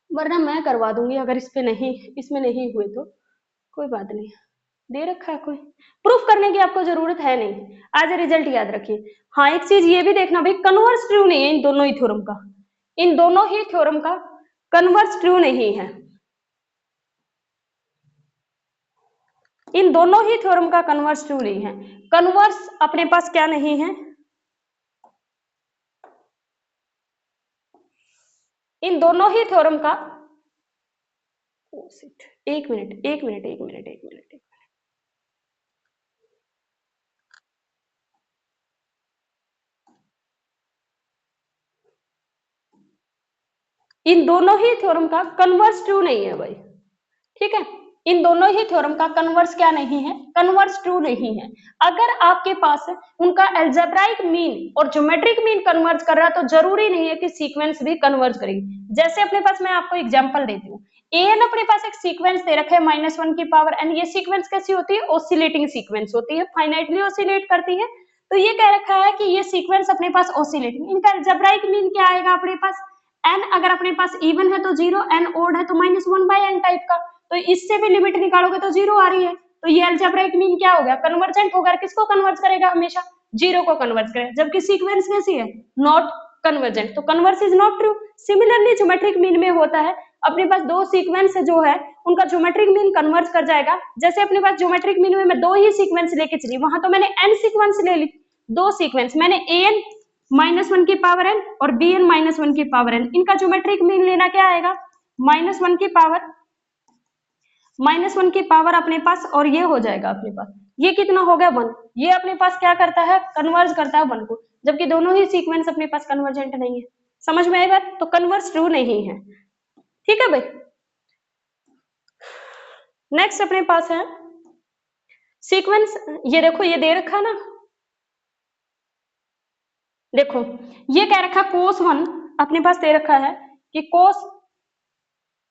वरना मैं करवा दूंगी अगर इस पे नहीं, इसमें नहीं हुए तो कोई बात नहीं, दे रखा है कोई प्रूफ करने की आपको जरूरत है नहीं, आज रिजल्ट याद रखिए। हाँ एक चीज ये भी देखना भाई, कन्वर्स ट्रू नहीं है इन दोनों ही थ्योरम का, इन दोनों ही थ्योरम का कन्वर्स ट्रू नहीं है। इन दोनों ही थ्योरम का कन्वर्स ट्रू नहीं है। कन्वर्स अपने पास क्या नहीं है, इन दोनों ही थ्योरम का, एक मिनट एक मिनट एक मिनट एक मिनट, इन दोनों ही थ्योरम का कन्वर्स ट्रू नहीं है भाई, ठीक है। इन दोनों ही थ्योरम का कन्वर्स क्या नहीं है, कन्वर्स ट्रू नहीं है। अगर आपके पास उनका एल्जेब्राइक मीन और ज्योमेट्रिक मीन कन्वर्ज कर रहा है तो जरूरी नहीं है कि सीक्वेंस भी कन्वर्ज करेगी। जैसे अपने पास, मैं आपको एग्जांपल देती हूँ, एन अपने पास एक सीक्वेंस दे रखा है -1 की पावर n। ये सीक्वेंस कैसी होती है, ऑसिलेटिंग सीक्वेंस होती है, फाइनाइटली ऑसिलेट करती है। तो ये कह रखा है कि ये सीक्वेंस अपने पास ऑसिलेटिंग, इनका एल्जेब्राइक मीन क्या आएगा अपने पास, n अगर अपने पास इवन है तो 0, n ओड है तो -1/n टाइप का। तो इससे भी लिमिट निकालोगे तो 0 आ रही है, तो ये अलजेब्राइक मीन क्या हो गया, कन्वर्जेंट होगा। किसको कन्वर्ज करेगा, हमेशा 0 को कन्वर्ज करेगा। जबकि सीक्वेंस कैसी है, नॉट कन्वर्जेंट, तो converse is not true. Similarly geometric mean में होता है, अपने पास दो सीक्वेंस जो है उनका ज्योमेट्रिक मीन कन्वर्ज कर जाएगा। जैसे अपने पास ज्योमेट्रिक मीन में मैं दो ही सीक्वेंस लेके चली, वहां तो मैंने n सीक्वेंस ले ली, दो सीक्वेंस मैंने an -1 की पावर n और bn -1 की पावर n, इनका ज्योमेट्रिक मीन लेना क्या आएगा, -1 की पावर -1 की पावर अपने पास, और ये हो जाएगा अपने पास, ये कितना हो गया 1। ये अपने पास क्या करता है, कन्वर्ज करता है 1 को, जबकि दोनों ही सीक्वेंस अपने पास कन्वर्जेंट नहीं है। समझ में आई बात, तो कन्वर्स ट्रू नहीं है, ठीक है भाई। नेक्स्ट अपने पास है सीक्वेंस, ये देखो ये दे रखा ना, देखो ये कह रखा cos1 अपने पास दे रखा है कि cos,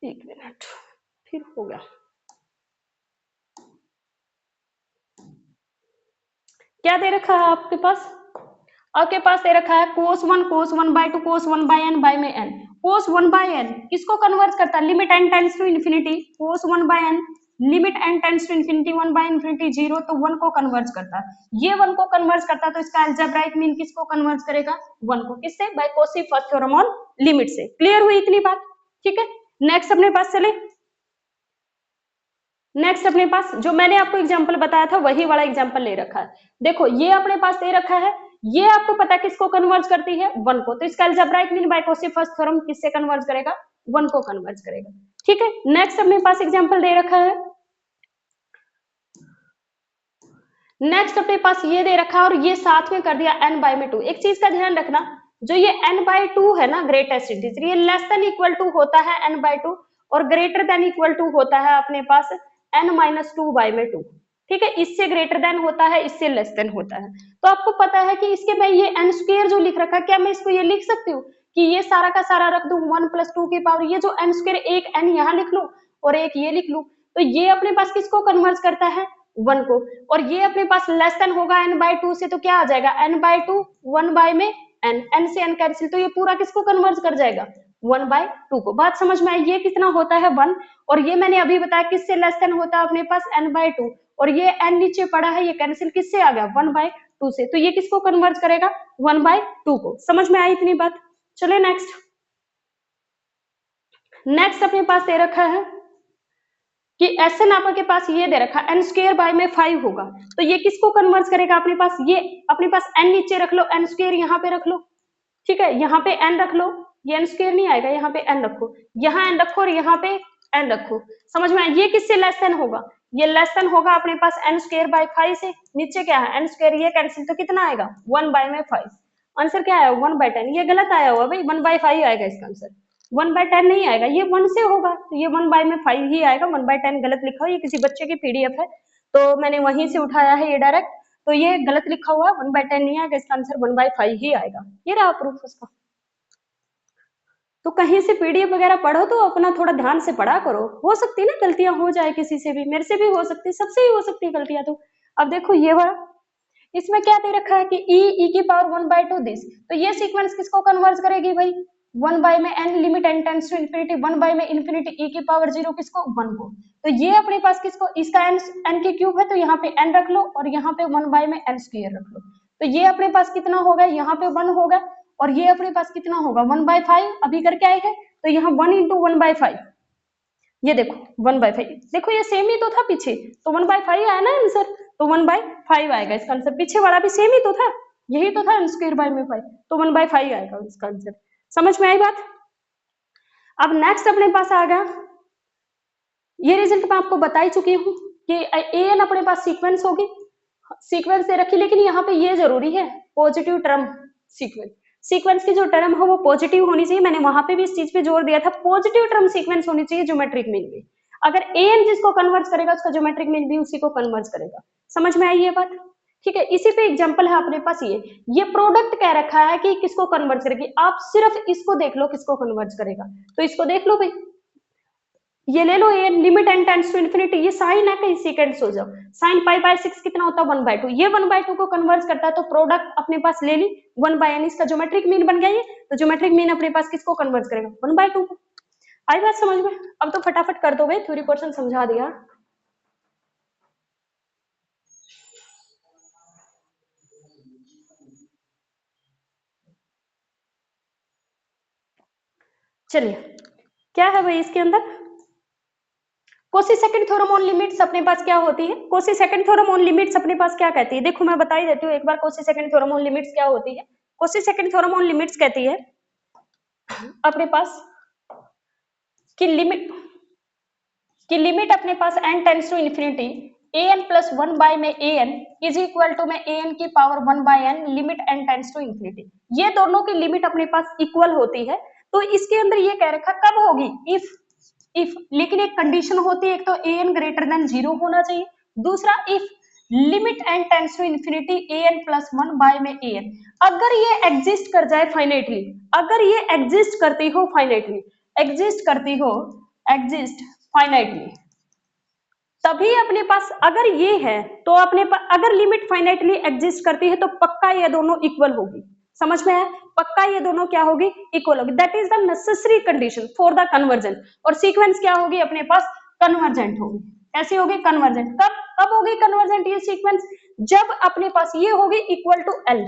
एक मिनट फिर हो गया, क्या दे रखा है आपके पास, आपके पास दे रखा है cos1/2 cos1/n बाय में n। cos1/n किसको कन्वर्ट करता है, limit n tends to infinity, cos1/n limit n tends to infinity 1/इंफिनिटी 0, तो 1 को कन्वर्ट करता है। ये 1 को कन्वर्ट करता है, तो इसका अलजेब्राइक मीन किसको कन्वर्ट करेगा, 1 को। किससे, by Cauchy first theorem on limit से। क्लियर हुई इतनी बात, ठीक है। नेक्स्ट अपने पास चले, नेक्स्ट अपने पास जो मैंने आपको एग्जांपल बताया था वही वाला एग्जांपल ले रखा है। देखो ये अपने पास दे रखा है, ये आपको पता है किसको कन्वर्ज करती है, 1 को, तो इसका algebraic mean by Cauchy first theorem किससे कन्वर्ज करेगा, 1 को कन्वर्ज करेगा, ठीक है। नेक्स्ट अपने पास एग्जांपल दे रखा है, नेक्स्ट अपने पास ये दे रखा है और ये साथ में कर दिया n/2। एक चीज का ध्यान रखना, जो ये n/2 है ना ग्रेटेस्ट इंटीजर, ये लेस देन इक्वल टू होता है n/2 और ग्रेटर देन इक्वल टू होता है अपने पास n-2/2, ठीक है। इससे ग्रेटर देन होता है, इससे लेस देन होता है। तो आपको पता है कि इसके मैं ये n स्क्वायर जो लिख रखा है, क्या मैं इसको ये लिख सकती हूँ कि ये सारा का सारा रख दूं 1 + 2 की पावर, ये जो n स्क्वायर, एक n यहाँ लिख लूं और एक ये लिख लूं, तो ये अपने पास किसको कन्वर्ट करता है, 1 को। और ये अपने पास लेस देन होगा n/2 से, तो क्या आ जाएगा n/2 1/n से n कैंसिल, तो ये पूरा किसको कन्वर्ट कर जाएगा, 1/2 को। बात समझ में आई, ये कितना होता है 1, और ये मैंने अभी बताया किससे लेस देन होता है अपने पास n/2, और ये n नीचे पड़ा है, ये कैंसिल किससे आ गया 1/2 से, तो ये किसको कन्वर्ट करेगा 1/2 को। समझ में आई इतनी बात, चले नेक्स्ट। नेक्स्ट अपने पास दे रखा है कि एसएन आपके पास ये दे रखा n स्क्वायर बाय में 5 होगा, तो ये किसको कन्वर्ट करेगा अपने पास, ये अपने पास n नीचे रख लो, n स्क्वायर यहाँ पे रख लो, ठीक है, यहाँ पे n रख लो, ये n स्क्वायर नहीं आएगा, यहाँ पे n रखो, यहाँ n रखो और यहाँ पे n रखो। समझ में आया, ये किससे लेस देन होगा, ये लेस देन होगा अपने पास n स्क्वायर बाय 5 से। नीचे क्या है n स्क्वायर, ये कैंसिल, तो कितना आएगा 1/5। आंसर क्या आया 1/10, ये गलत आया हुआ भाई, 1/5 आएगा इसका आंसर, 1/10 नहीं आएगा, ये 1 से होगा, तो ये 1/5 ही आएगा, 1/10 गलत लिखा हुआ, ये किसी बच्चे की पीडीएफ है तो मैंने वहीं से उठाया है ये डायरेक्ट, तो ये गलत लिखा हुआ, 1/10 नहीं आएगा, इसका आंसर 1/5 ही आएगा। ये रहा प्रूफ उसका। तो कहीं से पीडीएफ वगैरह पढ़ो तो अपना थोड़ा ध्यान से पढ़ा करो, हो सकती है ना गलतियां हो जाए, किसी से भी, मेरे से भी हो सकती है, सबसे ही हो सकती है गलतियां। तो अब देखो ये वाला, इसमें क्या दे रखा है कि e की पावर 1/2 दिस, तो ये सीक्वेंस किसको कन्वर्ट करेगी भाई, 1 बाय में n limit n tends to infinity 1 by में इंफिनिटी e की पावर 0 किसको 1 को, तो ये अपने पास किसको, इसका n की क्यूब है तो यहाँ पे n रख लो और यहाँ पे 1 बाय में n स्क्वायर रख लो, तो ये अपने पास कितना होगा, यहाँ पे 1 होगा और ये अपने पास कितना होगा 1/5 अभी करके आए हैं, तो यहाँ 1 इंटू 1/5, ये देखो 1/5, देखो ये सेम ही तो था पीछे, तो 1/5 आया ना आंसर, तो 1/5 आएगा इसका आंसर, पीछे वाला भी सेम ही तो था, यही तो था n² बाय में 5, तो 1/5 आएगा इसका आंसर। समझ में आई बात? अब नेक्स्ट अपने पास आ गया, ये रिजल्ट मैं आपको बता ही चुकी हूँ कि an अपने पास सीक्वेंस होगी, सीक्वेंस दे रखी, लेकिन यहाँ पे ये जरूरी है पॉजिटिव टर्म सीक्वेंस, सीक्वेंस की जो टर्म है वो पॉजिटिव होनी चाहिए, मैंने वहां पे भी इस चीज पे जोर दिया था, पॉजिटिव टर्म सीक्वेंस होनी चाहिए ज्योमेट्रिक मीन में, अगर an जिसको कन्वर्ज करेगा उसका ज्योमेट्रिक मीन भी उसी को कन्वर्ज करेगा। समझ में आई ये बात? ठीक है, इसी पे एग्जांपल है अपने पास, ये प्रोडक्ट कह रखा है कि किसको कन्वर्ज करेगी, आप सिर्फ इसको देख लो किसको कन्वर्ज करेगा, तो इसको देख लो भाई, ये ले लो an limit n tends to infinity, ये साइन है कहीं सीकेंड्स हो जाओ, साइन π/6 कितना होता है 1/2, ये 1/2 को कन्वर्ज करता है, तो प्रोडक्ट अपने पास ले ली 1/n, इसका ज्योमेट्रिक मीन बन गया ये, तो ज्योमेट्रिक मीन अपने पास किसको कन्वर्ज करेगा 1/2 को। आई बात समझ में? अब तो फटाफट कर दो भाई, थ्योरी पोर्शन समझा दिया। चलिए क्या है भाई इसके अंदर, Kosi second theorem on limits अपने पास क्या होती है, Cauchy second theorem on limits अपने पास क्या कहती है, देखो मैं बता ही देती हूँ एक बार, Cauchy second theorem on limits क्या होती है। Cauchy second theorem on limits कहती है अपने पास कि लिमिट अपने पास n tends to infinity an plus 1 by में an इज इक्वल टू में an की power 1 by n limit n tends to infinity, ये दोनों की लिमिट अपने पास इक्वल होती है, तो इसके अंदर ये कह रखा कब होगी, इफ, लेकिन एक कंडीशन होती है, एक तो an ग्रेटर देन 0 होना चाहिए, दूसरा if limit n tends to infinity an plus 1 by में an, अगर ये एग्जिस्ट कर जाए फाइनाइटली, अगर ये एग्जिस्ट करती हो फाइनाइटली, एग्जिस्ट करती हो, एग्जिस्ट फाइनाइटली, तभी अपने पास अगर ये है, तो अपने पास अगर लिमिट फाइनाइटली एग्जिस्ट करती है तो पक्का ये दोनों इक्वल होगी। समझ में आया? पक्का ये दोनों क्या होगी, इक्वल होगी, that is the necessary condition for the convergent, और सीक्वेंस क्या होगी अपने पास, कन्वर्जेंट होगी। कैसी होगी, कन्वर्जेंट, कब होगी कन्वर्जेंट ये सीक्वेंस, जब अपने पास ये होगी इक्वल टू एल,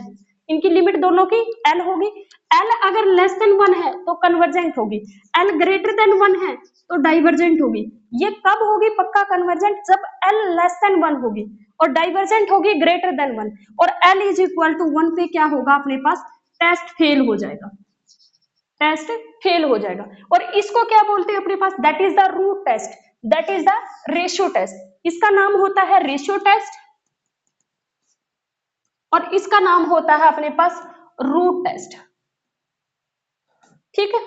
इनकी लिमिट दोनों की एल होगी, एल अगर लेस देन 1 है तो कन्वर्जेंट होगी, एल ग्रेटर देन 1 है तो डाइवर्जेंट होगी। ये कब होगी पक्का कन्वर्जेंट, जब एल लेस देन 1 होगी और डाइवर्जेंट होगी ग्रेटर देन 1, और एल इज इक्वल टू 1 पे क्या होगा अपने पास, टेस्ट फेल हो जाएगा, टेस्ट फेल हो जाएगा, और इसको क्या बोलते हैं अपने पास, that is the root test, that is the ratio test, इसका नाम होता है रेशियो टेस्ट, और इसका नाम होता है अपने पास रूट टेस्ट। ठीक है,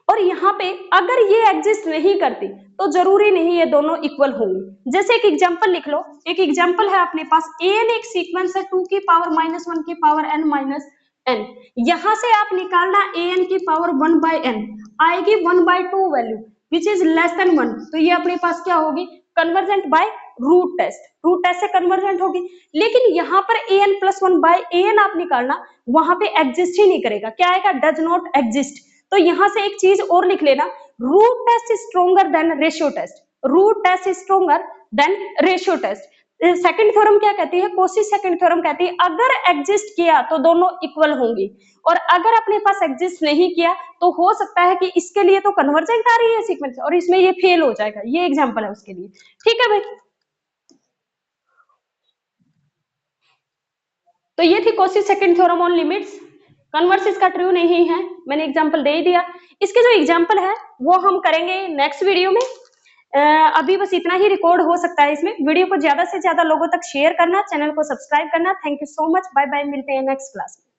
और यहाँ पे अगर ये एग्जिस्ट नहीं करती तो जरूरी नहीं ये दोनों इक्वल होंगे। जैसे एक एग्जांपल लिख लो, एक एग्जांपल है अपने पास an एक सीक्वेंस है 2 की पावर -1 की पावर n माइनस n, यहां से आप निकालना an की पावर 1 बाय n, आएगी 1/2 value which is less than 1, तो ये अपने पास क्या होगी, convergent by root test, root test से कन्वर्जेंट होगी। लेकिन यहाँ पर an प्लस 1 बाय an आप निकालना, वहां पे एग्जिस्ट ही नहीं करेगा, क्या आएगा, डज नॉट एग्जिस्ट। तो यहां से एक चीज और लिख लेना, root test is stronger than ratio test, root test is stronger than ratio test. Second theorem क्या कहती है, कोसी सेकंड थ्योरम कहती है अगर एग्जिस्ट किया तो दोनों इक्वल होंगी, और अगर अपने पास एग्जिस्ट नहीं किया तो हो सकता है कि इसके लिए तो कन्वर्जेंट आ रही है सीक्वेंस और इसमें ये फेल हो जाएगा, ये एग्जांपल है उसके लिए। ठीक है भाई, तो ये थी Kosi second theorem on limits, converse इसका ट्रू नहीं है, मैंने एग्जांपल दे ही दिया। इसके जो एग्जांपल है वो हम करेंगे नेक्स्ट वीडियो में, अभी बस इतना ही रिकॉर्ड हो सकता है इसमें। वीडियो को ज्यादा से ज्यादा लोगों तक शेयर करना, चैनल को सब्सक्राइब करना। Thank you so much, bye bye, मिलते हैं नेक्स्ट क्लास में।